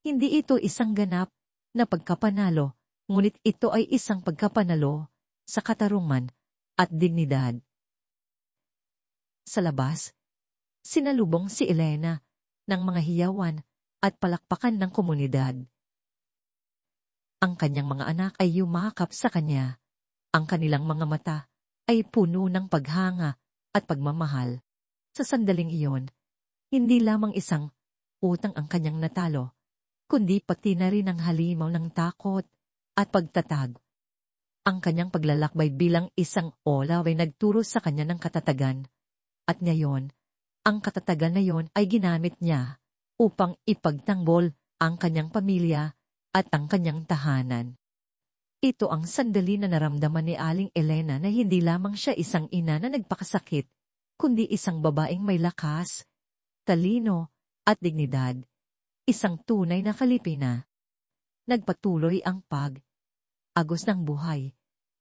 Hindi ito isang ganap na pagkapanalo, ngunit ito ay isang pagkapanalo sa katarungan at dignidad. Sa labas, sinalubong si Elena ng mga hiyawan at palakpakan ng komunidad. Ang kanyang mga anak ay yumakap sa kanya. Ang kanilang mga mata ay puno ng paghanga at pagmamahal. Sa sandaling iyon, hindi lamang isang utang ang kanyang natalo, kundi pati na rin ang halimaw ng takot at pagtatag. Ang kanyang paglalakbay bilang isang olaw ay nagturo sa kanya ng katatagan. At ngayon, ang katatagan na yon ay ginamit niya upang ipagtanggol ang kanyang pamilya at ang kanyang tahanan. Ito ang sandali na naramdaman ni Aling Elena na hindi lamang siya isang ina na nagpakasakit, kundi isang babaeng may lakas, talino, at dignidad. Isang tunay na kalipina. Nagpatuloy ang agos ng buhay.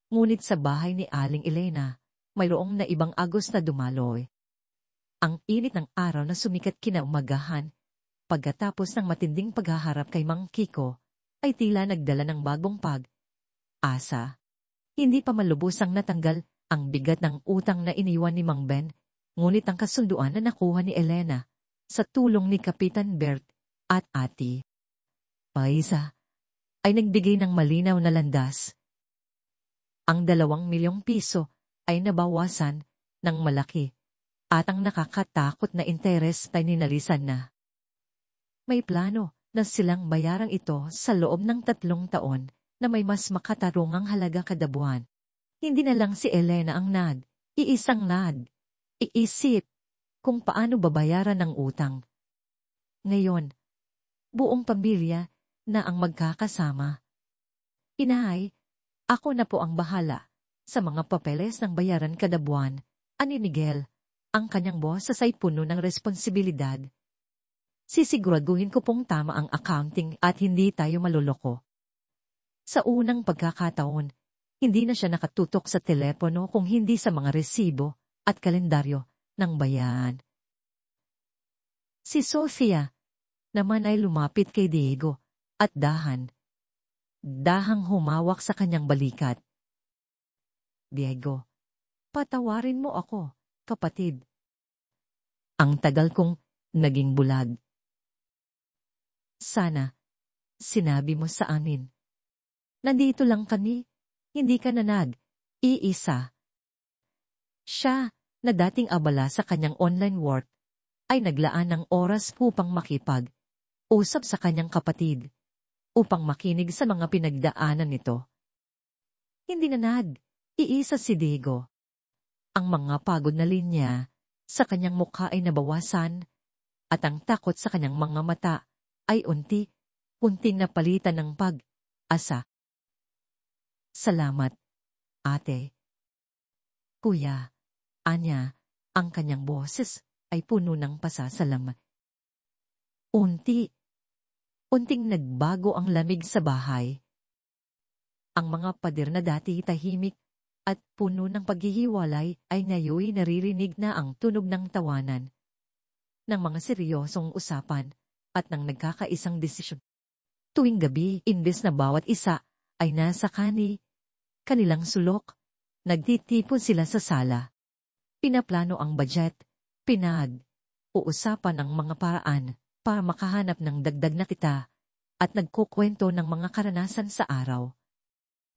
Ngunit sa bahay ni Aling Elena, mayroong na ibang agos na dumaloy. Ang init ng araw na sumikat kinaumagahan, pagkatapos ng matinding paghaharap kay Mang Kiko, ay tila nagdala ng bagong asa. Hindi pa malubusang natanggal ang bigat ng utang na iniwan ni Mang Ben, ngunit ang kasunduan na nakuha ni Elena sa tulong ni Kapitan Bert at Ate Paiza ay nagbigay ng malinaw na landas. Ang 2 milyong piso ay nabawasan ng malaki at ang nakakatakot na interes ay ninalisan na. May plano na silang bayarang ito sa loob ng 3 taon na may mas makatarungang halaga kada buwan. Hindi na lang si Elena ang iisip kung paano babayaran ng utang. Ngayon, buong pamilya na ang magkakasama. Inahay, ako na po ang bahala sa mga papeles ng bayaran kada buwan, ani Miguel. Ang kanyang boss ay puno ng responsibilidad. Sisiguraduhin ko pong tama ang accounting at hindi tayo maluloko. Sa unang pagkakataon, hindi na siya nakatutok sa telepono kung hindi sa mga resibo at kalendaryo ng bayan. Si Sofia naman ay lumapit kay Diego at dahang humawak sa kanyang balikat. Diego, patawarin mo ako, kapatid. Ang tagal kong naging bulag. Sana, sinabi mo sa amin. Nandito lang kami, hindi ka na iisa. Siya, na dating abala sa kanyang online work, ay naglaan ng oras upang makipag-usap sa kanyang kapatid, upang makinig sa mga pinagdaanan nito. Hindi na iisa si Diego. Ang mga pagod na linya sa kanyang mukha ay nabawasan, at ang takot sa kanyang mga mata ay unti-unting napalitan ng pag-asa. Salamat, ate. Kuya, anya, ang kanyang boses ay puno ng pasasalamat. Unting nagbago ang lamig sa bahay. Ang mga pader na dati tahimik at puno ng paghihiwalay ay ngayon naririnig na ang tunog ng tawanan, ng mga seryosong usapan at ng nagkakaisang desisyon. Tuwing gabi, imbes na bawat isa ay nasa kanilang sulok, nagtitipon sila sa sala. Pinaplano ang budget, uusapan ang mga paraan para makahanap ng dagdag na kita, at nagkukwento ng mga karanasan sa araw.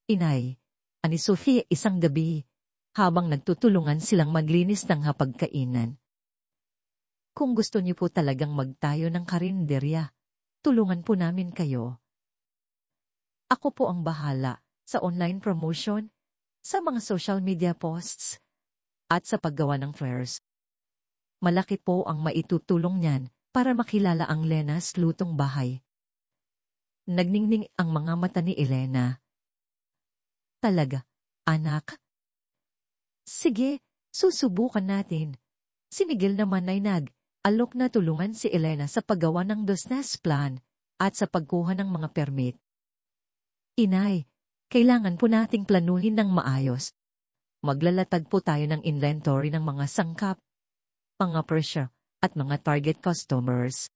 Inay, ani Sofia isang gabi, habang nagtutulungan silang maglinis ng hapagkainan. Kung gusto niyo po talagang magtayo ng karinderya, tulungan po namin kayo. Ako po ang bahala sa online promotion, sa mga social media posts, at sa paggawa ng flyers. Malaki po ang maitutulong niyan para makilala ang Lena's lutong bahay. Nagningning ang mga mata ni Elena. Talaga, anak? Sige, susubukan natin. Si Miguel naman ay alok na tulungan si Elena sa paggawa ng business plan at sa pagkuha ng mga permit. Inay, kailangan po nating planuhin ng maayos. Maglalatag po tayo ng inventory ng mga sangkap, mga presyo, at mga target customers.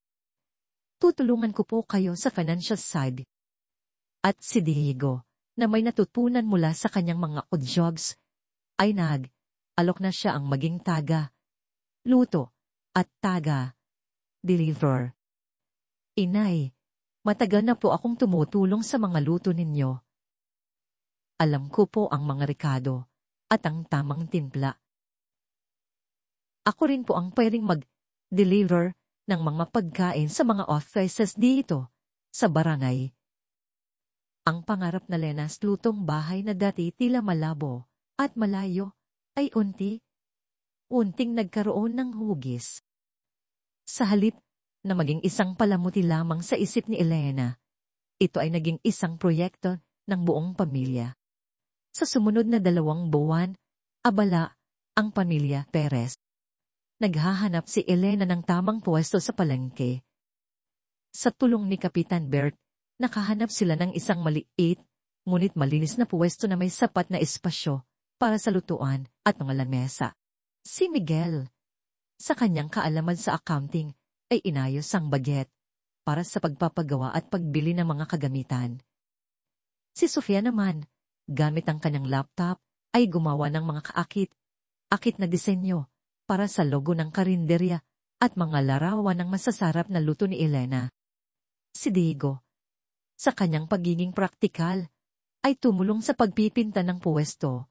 Tutulungan ko po kayo sa financial side. At si Diego, na may natutunan mula sa kanyang mga odd jobs, ay alok na siya ang maging luto, at deliver. Inay, matagal na po akong tumutulong sa mga luto ninyo. Alam ko po ang mga rekado at ang tamang timpla. Ako rin po ang pwedeng mag-deliver ng mga pagkain sa mga offices dito, sa barangay. Ang pangarap na Lena's lutong bahay na dati tila malabo at malayo ay unting nagkaroon ng hugis. Sa halip na maging isang palamuti lamang sa isip ni Elena, ito ay naging isang proyekto ng buong pamilya. Sa sumunod na 2 buwan, abala ang pamilya Perez. Naghahanap si Elena ng tamang pwesto sa palengke. Sa tulong ni Kapitan Bert, nakahanap sila ng isang maliit, ngunit malinis na pwesto na may sapat na espasyo para sa lutuan at mga lamesa. Si Miguel, sa kanyang kaalaman sa accounting, ay inayos ang budget para sa pagpapagawa at pagbili ng mga kagamitan. Si Sofia naman, gamit ang kanyang laptop, ay gumawa ng mga kaakit na disenyo para sa logo ng karinderya at mga larawan ng masasarap na luto ni Elena. Si Diego, sa kanyang pagiging praktikal, ay tumulong sa pagpipinta ng puwesto,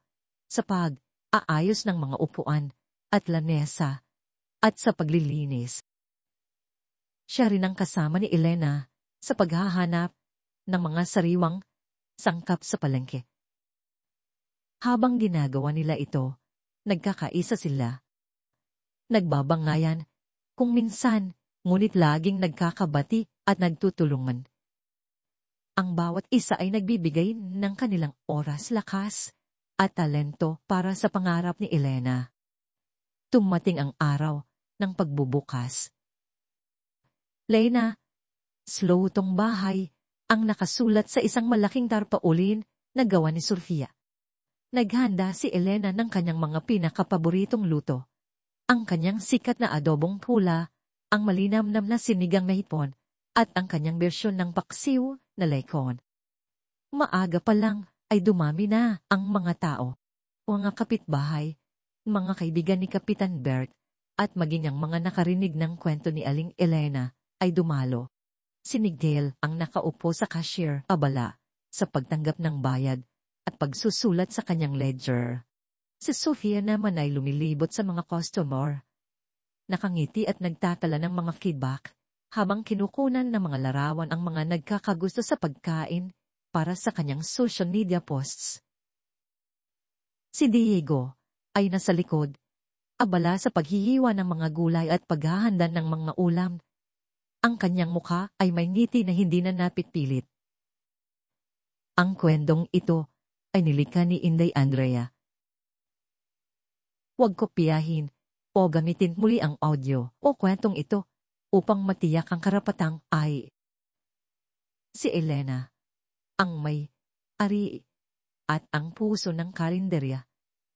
sa pag-aayos ng mga upuan at lamesa, at sa paglilinis. Siya rin ang kasama ni Elena sa paghahanap ng mga sariwang sangkap sa palengke. Habang ginagawa nila ito, nagkakaisa sila. Nagbabangayan, kung minsan, ngunit laging nagkakabati at nagtutulungan. Ang bawat isa ay nagbibigay ng kanilang oras, lakas, at talento para sa pangarap ni Elena. Tumating ang araw ng pagbubukas. Lena, slow tong bahay, ang nakasulat sa isang malaking tarpaulin na gawa ni Sofia. Naghanda si Elena ng kanyang mga pinakapaboritong luto. Ang kanyang sikat na adobong pula, ang malinamnam na sinigang na hipon, at ang kanyang bersyon ng paksiw na lekon. Maaga pa lang ay dumami na ang mga tao. Mga kapitbahay, mga kaibigan ni Kapitan Bert, at maging ang mga nakarinig ng kwento ni Aling Elena ay dumalo. Si Miguel ang nakaupo sa cashier, abala, sa pagtanggap ng bayad at pagsusulat sa kanyang ledger. Si Sofia naman ay lumilibot sa mga customer. Nakangiti at nagtatala ng mga feedback, habang kinukunan ng mga larawan ang mga nagkakagusto sa pagkain para sa kanyang social media posts. Si Diego ay nasa likod, abala sa paghihiwa ng mga gulay at paghahanda ng mga ulam. Ang kanyang mukha ay may ngiti na hindi na napitpilit. Ang kwentong ito ay nilikha ni Inday Andrea. Huwag kopyahin o gamitin muli ang audio o kwentong ito upang matiyak ang karapatang ay. Si Elena, ang may ari at ang puso ng karinderya,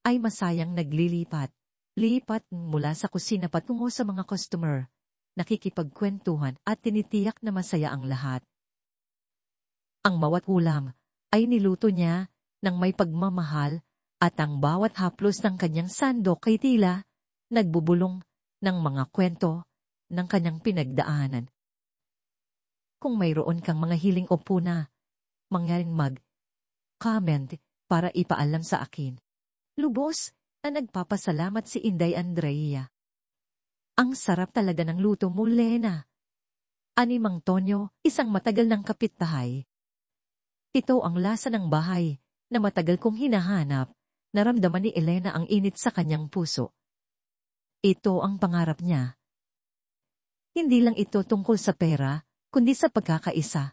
ay masayang naglilipat, lipat mula sa kusina patungo sa mga customer, nakikipagkwentuhan at tinitiyak na masaya ang lahat. Ang bawat ulam ay niluto niya ng may pagmamahal at ang bawat haplos ng kanyang sandok ay tila nagbubulong ng mga kwento ng kanyang pinagdaanan. Kung mayroon kang mga hiling o puna, mangyaring mag-comment para ipaalam sa akin. Lubos na nagpapasalamat si Inday Andrea. Ang sarap talaga ng luto mo, Lena. Ani Mang Tonyo, isang matagal ng kapitbahay. Ito ang lasa ng bahay na matagal kong hinahanap. Naramdaman ni Elena ang init sa kanyang puso. Ito ang pangarap niya. Hindi lang ito tungkol sa pera, kundi sa pagkakaisa,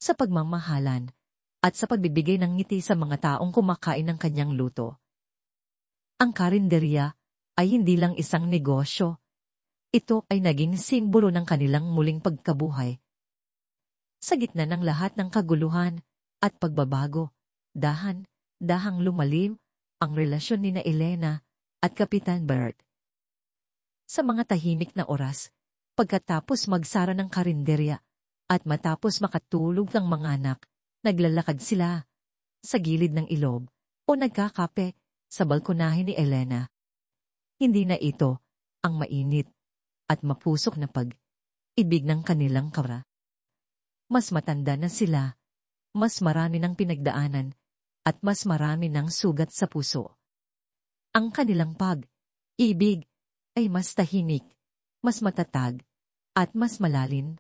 sa pagmamahalan, at sa pagbibigay ng ngiti sa mga taong kumakain ng kanyang luto. Ang karinderya ay hindi lang isang negosyo. Ito ay naging simbolo ng kanilang muling pagkabuhay. Sa gitna ng lahat ng kaguluhan at pagbabago, dahang lumalim ang relasyon ni Elena at Kapitan Bert. Sa mga tahimik na oras, pagkatapos magsara ng karinderya at matapos makatulog ng mga anak, naglalakad sila sa gilid ng ilog o nagkakape sa balkonahe ni Elena. Hindi na ito ang mainit at mapusok na pag-ibig ng kanilang kara. Mas matanda na sila, mas marami ng pinagdaanan, at mas marami ng sugat sa puso. Ang kanilang pag-ibig ay mas tahimik, mas matatag, at mas malalim,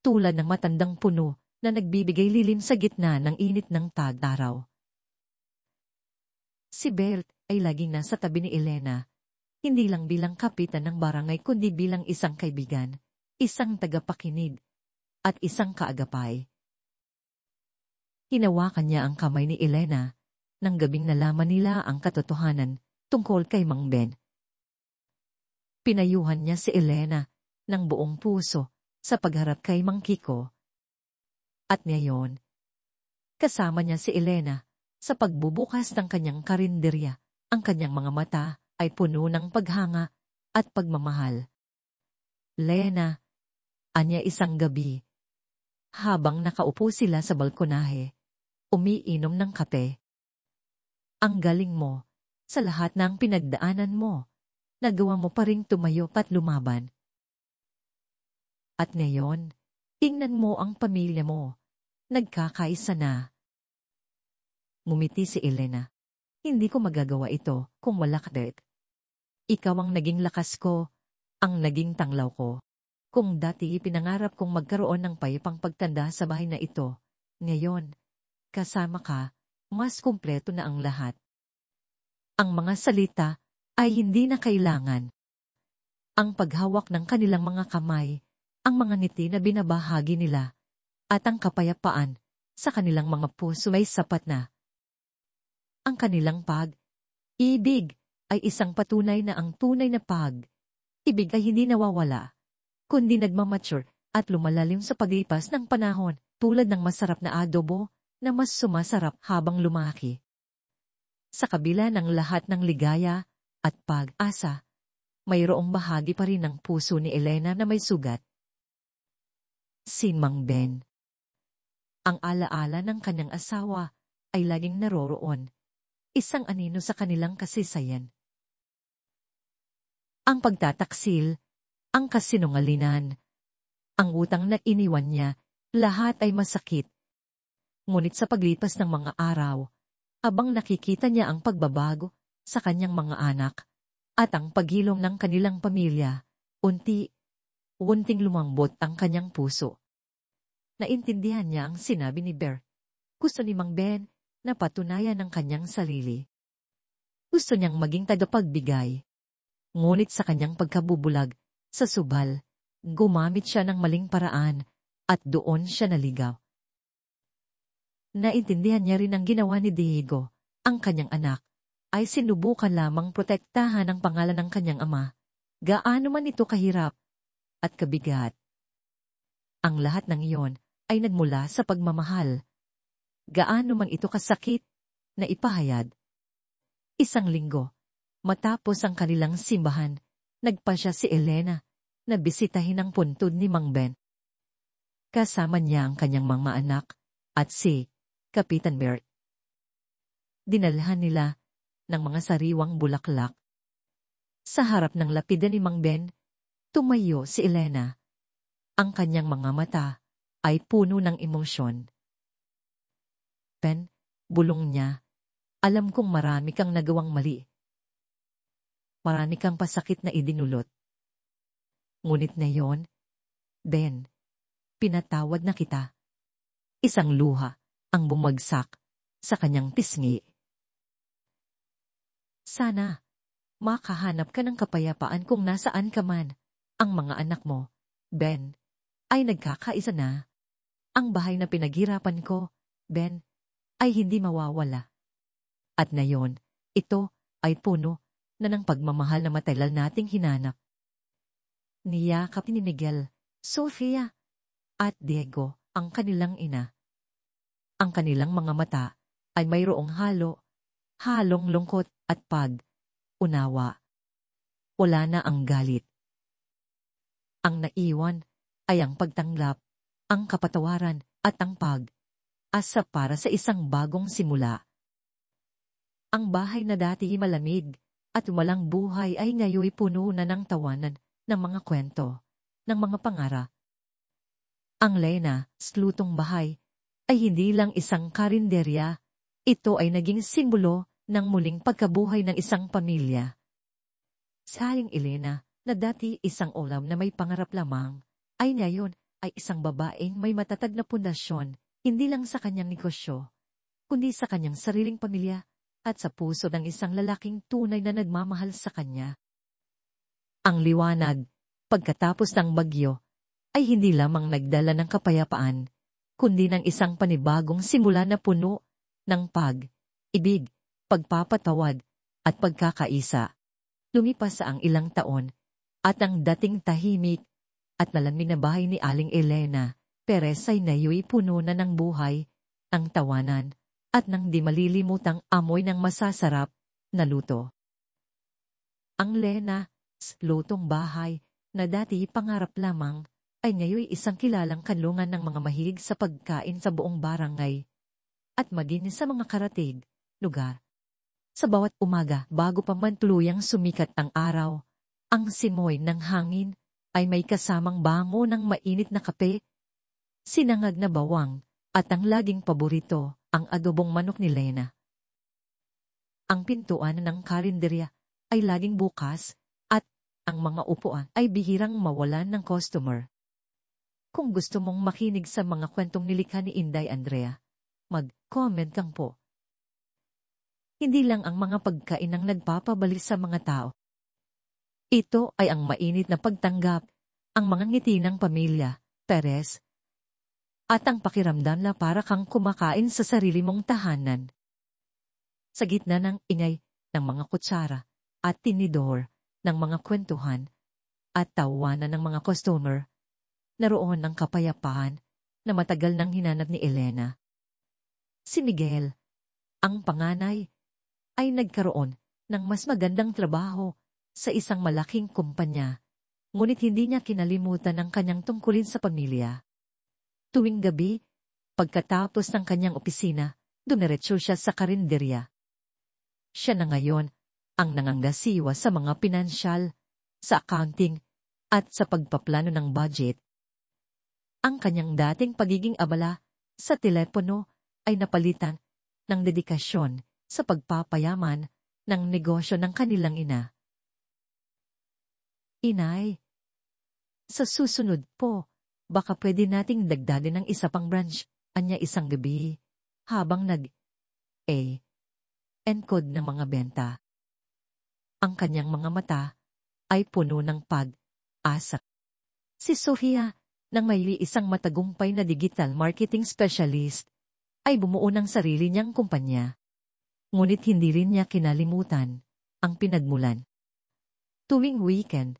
tulad ng matandang puno na nagbibigay lilim sa gitna ng init ng tag-araw. Si Bert ay laging nasa tabi ni Elena, hindi lang bilang kapitan ng barangay kundi bilang isang kaibigan, isang tagapakinig, at isang kaagapay. Hinawakan niya ang kamay ni Elena nang gabing nalaman nila ang katotohanan tungkol kay Mang Ben. Pinayuhan niya si Elena ng buong puso sa pagharap kay Mang Kiko. At ngayon, kasama niya si Elena sa pagbubukas ng kanyang karinderya. Ang kanyang mga mata ay puno ng paghanga at pagmamahal. Lena, anya isang gabi, habang nakaupo sila sa balkonahe, umiinom ng kape. Ang galing mo, sa lahat ng pinagdaanan mo, nagawa mo pa ring tumayo at lumaban. At ngayon, tingnan mo ang pamilya mo, nagkakaisa na. Ngumiti si Elena. Hindi ko magagawa ito kung wala ka, Bert. Ikaw ang naging lakas ko, ang naging tanglaw ko. Kung dati pinangarap kong magkaroon ng payapang pagtanda sa bahay na ito, ngayon, kasama ka, mas kumpleto na ang lahat. Ang mga salita ay hindi na kailangan. Ang paghawak ng kanilang mga kamay, ang mga ngiti na binabahagi nila, at ang kapayapaan sa kanilang mga puso ay sapat na. Ang kanilang pag-ibig ay isang patunay na ang tunay na pag-ibig ay hindi nawawala, kundi nagmamature at lumalalim sa paglipas ng panahon. tulad ng masarap na adobo na mas sumasarap habang lumaki. Sa kabila ng lahat ng ligaya at pag-asa, mayroong bahagi pa rin ng puso ni Elena na may sugat. Si Mang Ben. Ang alaala ng kanyang asawa ay laging naroroon, isang anino sa kanilang kasaysayan. Ang pagtataksil, ang kasinungalingan, ang utang na iniwan niya, lahat ay masakit. Ngunit sa paglipas ng mga araw, habang nakikita niya ang pagbabago sa kanyang mga anak at ang paghilom ng kanilang pamilya, unting lumambot ang kanyang puso. Naintindihan niya ang sinabi ni Bear. Gusto ni Mang Ben na patunayan ang kanyang sarili. Gusto niyang maging tagapagbigay. Ngunit sa kanyang pagkabubulag sa subal, gumamit siya ng maling paraan at doon siya naligaw. Naintindihan niya rin ang ginawa ni Diego, ang kanyang anak, ay sinubukan lamang protektahan ang pangalan ng kanyang ama, gaano man ito kahirap at kabigat. Ang lahat ng iyon ay nagmula sa pagmamahal. Gaano man ito kasakit na ipahayag. Isang linggo, matapos ang kanilang simbahan, nagpasya si Elena na bisitahin ang puntod ni Mang Ben. Kasama niya ang kanyang mga anak at si Kapitan Bert. Dinalhan nila ng mga sariwang bulaklak. Sa harap ng lapida ni Mang Ben, tumayo si Elena. Ang kanyang mga mata ay puno ng emosyon. Ben, bulong niya, alam kong marami kang nagawang mali. Marami kang pasakit na idinulot. Ngunit ngayon, Ben, pinatawad na kita. Isang luha ang bumagsak sa kanyang pisngi. Sana, makahanap ka ng kapayapaan kung nasaan ka man. Ang mga anak mo, Ben, ay nagkakaisa na. Ang bahay na pinaghirapan ko, Ben, ay hindi mawawala. At ngayon, ito ay puno na ng pagmamahal na matagal nating hinanap. Niyakap ni Miguel, Sofia, at Diego, ang kanilang ina. Ang kanilang mga mata ay mayroong halong lungkot at pag-unawa. Wala na ang galit. Ang naiwan ay ang pagtanggap, ang kapatawaran at ang pag-asa para sa isang bagong simula. Ang bahay na dati malamig at walang buhay ay ngayon puno na ng tawanan, ng mga kwento, ng mga pangarap. Ang Lena, slutong bahay, ay hindi lang isang karinderya. Ito ay naging simbolo ng muling pagkabuhay ng isang pamilya. Sa Aling Elena, na dati isang ulam na may pangarap lamang, ay ngayon ay isang babaeng may matatag na pundasyon, hindi lang sa kanyang negosyo, kundi sa kanyang sariling pamilya at sa puso ng isang lalaking tunay na nagmamahal sa kanya. Ang liwanag, pagkatapos ng bagyo, ay hindi lamang nagdala ng kapayapaan, kundi ng isang panibagong simula na puno ng pag-ibig, pagpapatawad, at pagkakaisa. Lumipas ang ilang taon, at ang dating tahimik at malamig na bahay ni Aling Elena Perez ay nayo'y puno na ng buhay, ang tawanan, at ng di malilimutang amoy ng masasarap na luto. Ang Lena, lutong bahay, na dati pangarap lamang, ay ngayoy isang kilalang kanlungan ng mga mahilig sa pagkain sa buong barangay, at maging sa mga karatig, lugar. Sa bawat umaga, bago pa man tuluyang sumikat ang araw, ang simoy ng hangin ay may kasamang bango ng mainit na kape, sinangag na bawang, at ang laging paborito, ang adobong manok ni Lena. Ang pintuan ng karinderya ay laging bukas, at ang mga upuan ay bihirang mawalan ng customer. Kung gusto mong makinig sa mga kwentong nilikha ni Inday Andrea, mag-comment kang po. Hindi lang ang mga pagkain ang nagpapabalik sa mga tao. Ito ay ang mainit na pagtanggap, ang mga ngiti ng pamilya, Perez, at ang pakiramdam na para kang kumakain sa sarili mong tahanan. Sa gitna ng ingay ng mga kutsara at tinidor, ng mga kwentuhan at tawanan ng mga customer, naroon ang kapayapaan, na matagal nang hinanap ni Elena. Si Miguel, ang panganay, ay nagkaroon ng mas magandang trabaho sa isang malaking kumpanya, ngunit hindi niya kinalimutan ang kanyang tungkulin sa pamilya. Tuwing gabi, pagkatapos ng kanyang opisina, dumiretso siya sa karinderya. Siya na ngayon ang nangangasiwa sa mga pinansyal, sa accounting, at sa pagpaplano ng budget. Ang kanyang dating pagiging abala sa telepono ay napalitan ng dedikasyon sa pagpapayaman ng negosyo ng kanilang ina. Inay, sa susunod po, baka pwede nating dagdagan ng isa pang branch, anya isang gabi, habang encode ng mga benta. Ang kanyang mga mata ay puno ng pag-asa. Si Sofia, nang may isang matagumpay na digital marketing specialist, ay bumuo ng sarili niyang kumpanya. Ngunit hindi rin niya kinalimutan ang pinagmulan. Tuwing weekend,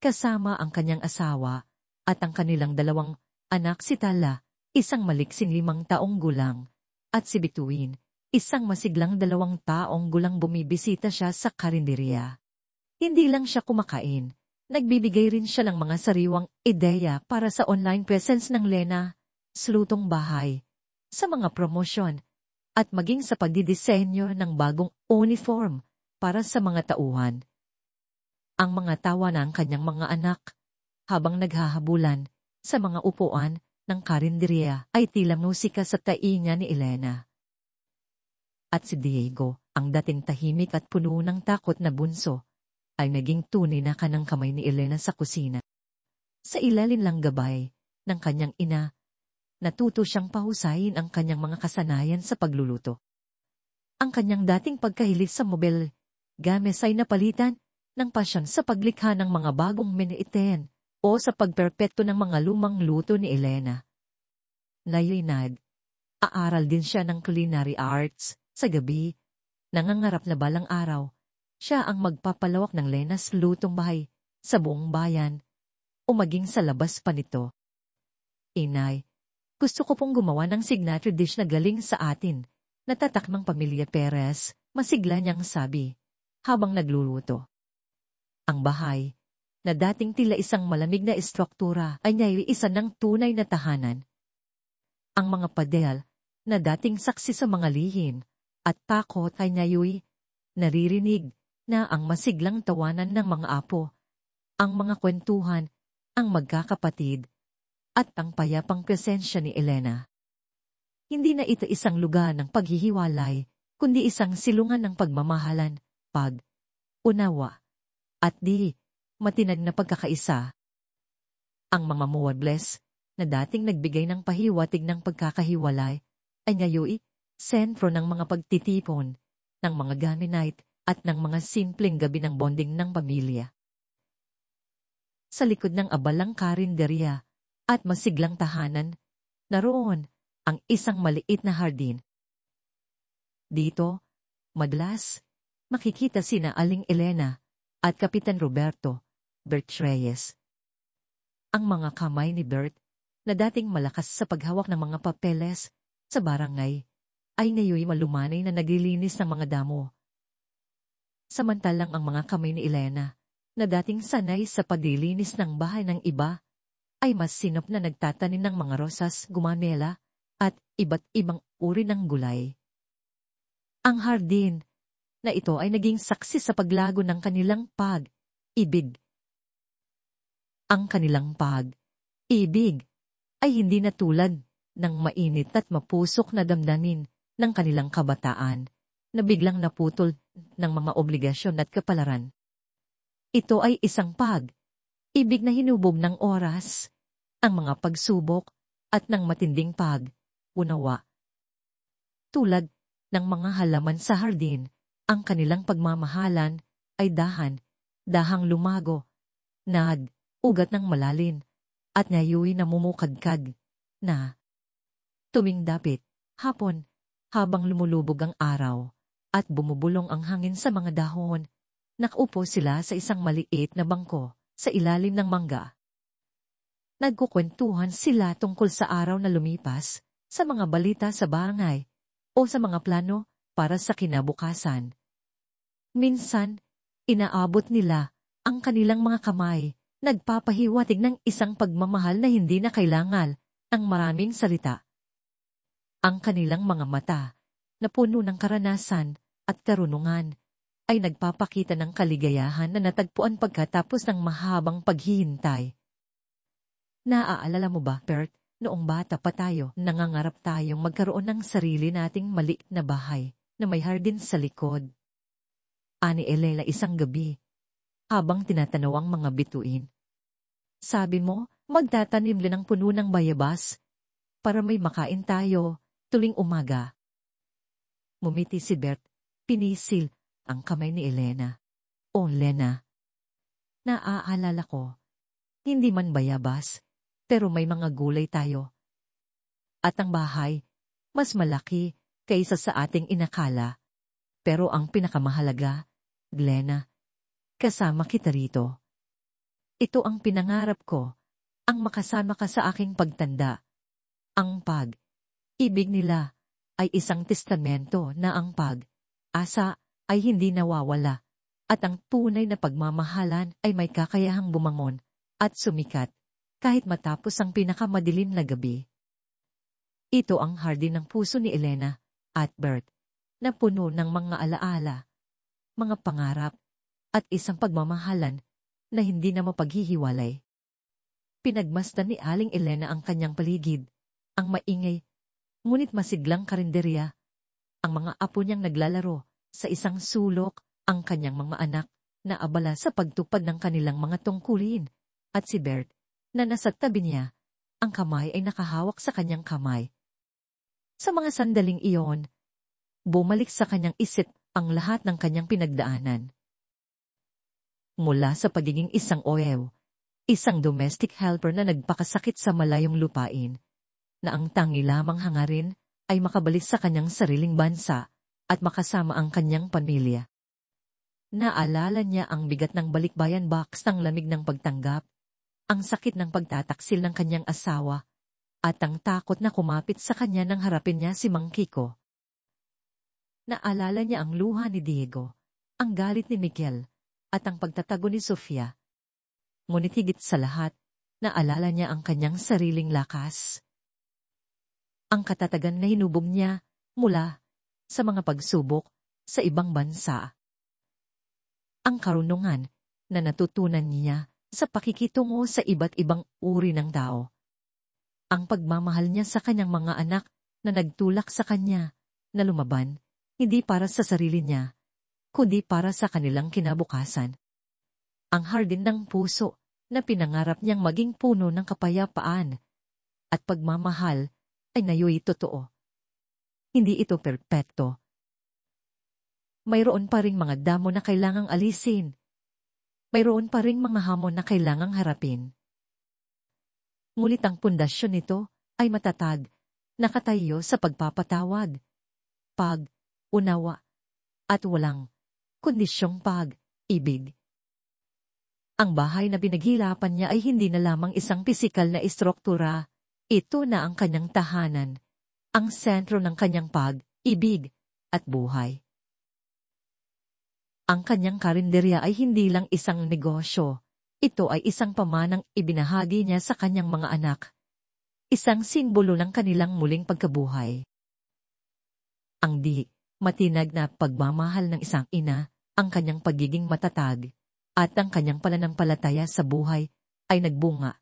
kasama ang kanyang asawa at ang kanilang dalawang anak, si Tala, isang maliksing 5 taong gulang, at si Bituin, isang masiglang 2 taong gulang, bumibisita siya sa karinderya. Hindi lang siya kumakain, nagbibigay rin siya ng mga sariwang ideya para sa online presence ng Lena, sa lutong bahay, sa mga promosyon, at maging sa pagdidisenyo ng bagong uniform para sa mga tauhan. Ang mga tawa ng kanyang mga anak, habang naghahabulan sa mga upuan ng karinderya, ay tila musika sa tainga ni Elena. At si Diego, ang dating tahimik at puno ng takot na bunso, ay naging tunay na kanang kamay ni Elena sa kusina. Sa ilalim lang gabay ng kanyang ina, natuto siyang pahusayin ang kanyang mga kasanayan sa pagluluto. Ang kanyang dating pagkahilig sa mobile games ay napalitan ng pasyon sa paglikha ng mga bagong menu-item o sa pagperpekto ng mga lumang luto ni Elena. Ngayon aaral din siya ng culinary arts. Sa gabi, nangangarap na balang araw, siya ang magpapalawak ng Lena's lutong bahay sa buong bayan o maging sa labas pa nito. Inay, gusto ko pong gumawa ng signature dish na galing sa atin, natatak ng pamilya Perez, masigla niyang sabi, habang nagluluto. Ang bahay, na dating tila isang malamig na estruktura, ay naiisa ng tunay na tahanan. Ang mga padel, na dating saksi sa mga lihim at takot, ay ngayoy naririnig na ang masiglang tawanan ng mga apo, ang mga kwentuhan, ang magkakapatid, at ang payapang presensya ni Elena. Hindi na ito isang lugar ng paghihiwalay, kundi isang silungan ng pagmamahalan, pag-unawa, at matinag na pagkakaisa. Ang mga muwables, na dating nagbigay ng pahiwatig ng pagkakahiwalay, ay ngayoy sentro ng mga pagtitipon, ng mga gamit night, at ng mga simpleng gabi ng bonding ng pamilya. Sa likod ng abalang karinderya at masiglang tahanan, naroon ang isang maliit na hardin. Dito, madalas, makikita sina Aling Elena at Kapitan Roberto, Bert Reyes. Ang mga kamay ni Bert, na dating malakas sa paghawak ng mga papeles sa barangay, ay ngayoy malumanay na naglilinis ng mga damo. Samantalang ang mga kamay ni Elena, na dating sanay sa paglilinis ng bahay ng iba, ay mas sinop na nagtatanim ng mga rosas, gumamela, at iba't ibang uri ng gulay. Ang hardin na ito ay naging saksi sa paglago ng kanilang pag-ibig. Ang kanilang pag-ibig ay hindi na tulad ng mainit at mapusok na damdamin ng kanilang kabataan na biglang naputol ng mga obligasyon at kapalaran. Ito ay isang pag-ibig na hinubog ng oras, ang mga pagsubok at ng matinding pag-unawa. Tulad ng mga halaman sa hardin, ang kanilang pagmamahalan ay dahang lumago, nag-ugat ng malalim, at ngayoy namumukadkad na. Tuwing dapit, hapon, habang lumulubog ang araw, at bumubulong ang hangin sa mga dahon, nakaupo sila sa isang maliit na bangko sa ilalim ng mangga. Nagkukwentuhan sila tungkol sa araw na lumipas, sa mga balita sa barangay, o sa mga plano para sa kinabukasan. Minsan, inaabot nila ang kanilang mga kamay, nagpapahiwatig ng isang pagmamahal na hindi na kailangan ng maraming salita. Ang kanilang mga mata, na puno ng karanasan at karunungan, ay nagpapakita ng kaligayahan na natagpuan pagkatapos ng mahabang paghihintay. Naaalala mo ba, Bert, noong bata pa tayo, nangangarap tayong magkaroon ng sarili nating maliit na bahay na may hardin sa likod? Ani Elena isang gabi, habang tinatanaw ang mga bituin. Sabi mo, magtatanim din ng puno ng bayabas para may makain tayo tuwing umaga. Mumiti si Bert, pinisil ang kamay ni Elena. O Lena, naaalala ko, hindi man bayabas, pero may mga gulay tayo. At ang bahay, mas malaki kaysa sa ating inakala. Pero ang pinakamahalaga, Glenna, kasama kita rito. Ito ang pinangarap ko, ang makasama ka sa aking pagtanda. Ang pag-ibig nila ay isang testamento na ang pag-asa ay hindi nawawala, at ang tunay na pagmamahalan ay may kakayahang bumangon at sumikat kahit matapos ang pinakamadilim na gabi. Ito ang hardin ng puso ni Elena at Bert, na puno ng mga alaala, mga pangarap, at isang pagmamahalan na hindi na mapaghihiwalay. Pinagmasdan ni Aling Elena ang kanyang paligid, ang maingay, ngunit masiglang karinderya, ang mga apo niyang naglalaro sa isang sulok, ang kanyang mga anak na abala sa pagtupad ng kanilang mga tungkulin, at si Bert, na nasa tabi niya, ang kamay ay nakahawak sa kanyang kamay. Sa mga sandaling iyon, bumalik sa kanyang isip ang lahat ng kanyang pinagdaanan. Mula sa pagiging isang OEW, isang domestic helper na nagpakasakit sa malayong lupain, na ang tangi lamang hangarin ay makabalik sa kanyang sariling bansa at makasama ang kanyang pamilya. Naalala niya ang bigat ng balikbayan box ng lamig ng pagtanggap, ang sakit ng pagtataksil ng kanyang asawa, at ang takot na kumapit sa kanya nang harapin niya si Mang Kiko. Naalala niya ang luha ni Diego, ang galit ni Miguel, at ang pagtatago ni Sofia. Ngunit higit sa lahat, naalala niya ang kanyang sariling lakas. Ang katatagan na hinubog niya mula sa mga pagsubok sa ibang bansa. Ang karunungan na natutunan niya sa pakikitungo sa iba't ibang uri ng tao. Ang pagmamahal niya sa kanyang mga anak na nagtulak sa kanya na lumaban, hindi para sa sarili niya, kundi para sa kanilang kinabukasan. Ang hardin ng puso na pinangarap niyang maging puno ng kapayapaan at pagmamahal ay ngayoy totoo. Hindi ito perpekto. Mayroon pa ring mga damo na kailangang alisin. Mayroon pa ring mga hamon na kailangang harapin. Ngunit ang pundasyon nito ay matatag, nakatayo sa pagpapatawad, pag-unawa, at walang kondisyong pag-ibig. Ang bahay na pinaghirapan niya ay hindi na lamang isang pisikal na istruktura. Ito na ang kanyang tahanan, ang sentro ng kanyang pag-ibig at buhay. Ang kanyang karinderya ay hindi lang isang negosyo. Ito ay isang pamanang ibinahagi niya sa kanyang mga anak. Isang simbolo ng kanilang muling pagkabuhay. Ang matinag na pagmamahal ng isang ina, ang kanyang pagiging matatag, at ang kanyang pananampalataya sa buhay ay nagbunga.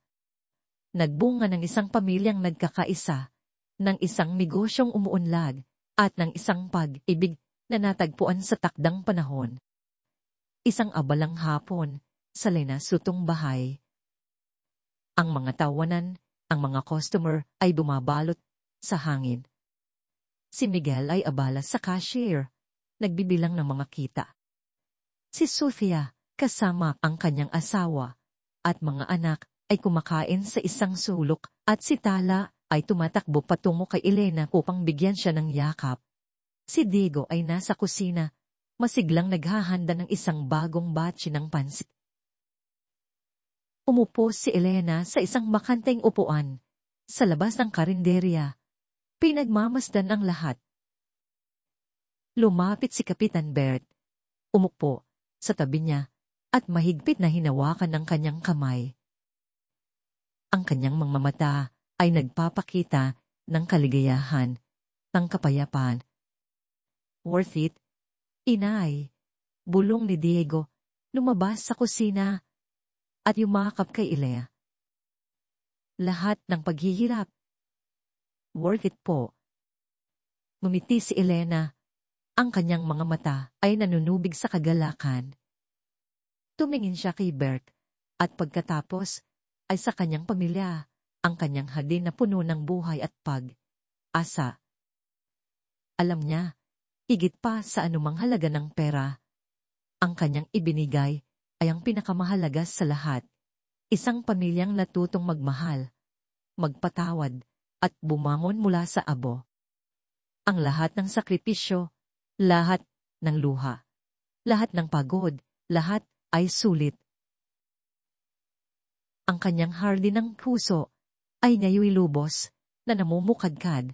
Nagbunga ng isang pamilyang nagkakaisa, ng isang negosyong umuunlad, at ng isang pag-ibig na natagpuan sa takdang panahon. Isang abalang hapon, sa linasutong bahay. Ang mga tawanan, ang mga customer ay bumabalot sa hangin. Si Miguel ay abala sa cashier, nagbibilang ng mga kita. Si Sofia, kasama ang kanyang asawa, at mga anak ay kumakain sa isang sulok, at si Tala ay tumatakbo patungo kay Elena upang bigyan siya ng yakap. Si Diego ay nasa kusina, masiglang naghahanda ng isang bagong batch ng pansit. Umupo si Elena sa isang bakanteng upuan sa labas ng karinderya. Pinagmamasdan ang lahat. Lumapit si Kapitan Bert. Umupo sa tabi niya at mahigpit na hinawakan ng kanyang kamay. Ang kanyang mga mata ay nagpapakita ng kaligayahan, ng kapayapaan. Worth it, inay, bulong ni Diego, lumabas sa kusina at yumakap kay Ilea. Lahat ng paghihirap. Worth it po. Ngumiti si Elena. Ang kanyang mga mata ay nanunubig sa kagalakan. Tumingin siya kay Bert at pagkatapos ay sa kanyang pamilya, ang kanyang hardin na puno ng buhay at pag-asa. Alam niya, higit pa sa anumang halaga ng pera, ang kanyang ibinigay ay ang pinakamahalaga sa lahat. Isang pamilyang natutong magmahal, magpatawad, at bumangon mula sa abo. Ang lahat ng sakripisyo, lahat ng luha, lahat ng pagod, lahat ay sulit. Ang kanyang hardin ng puso ay ngayoy lubos na namumukadkad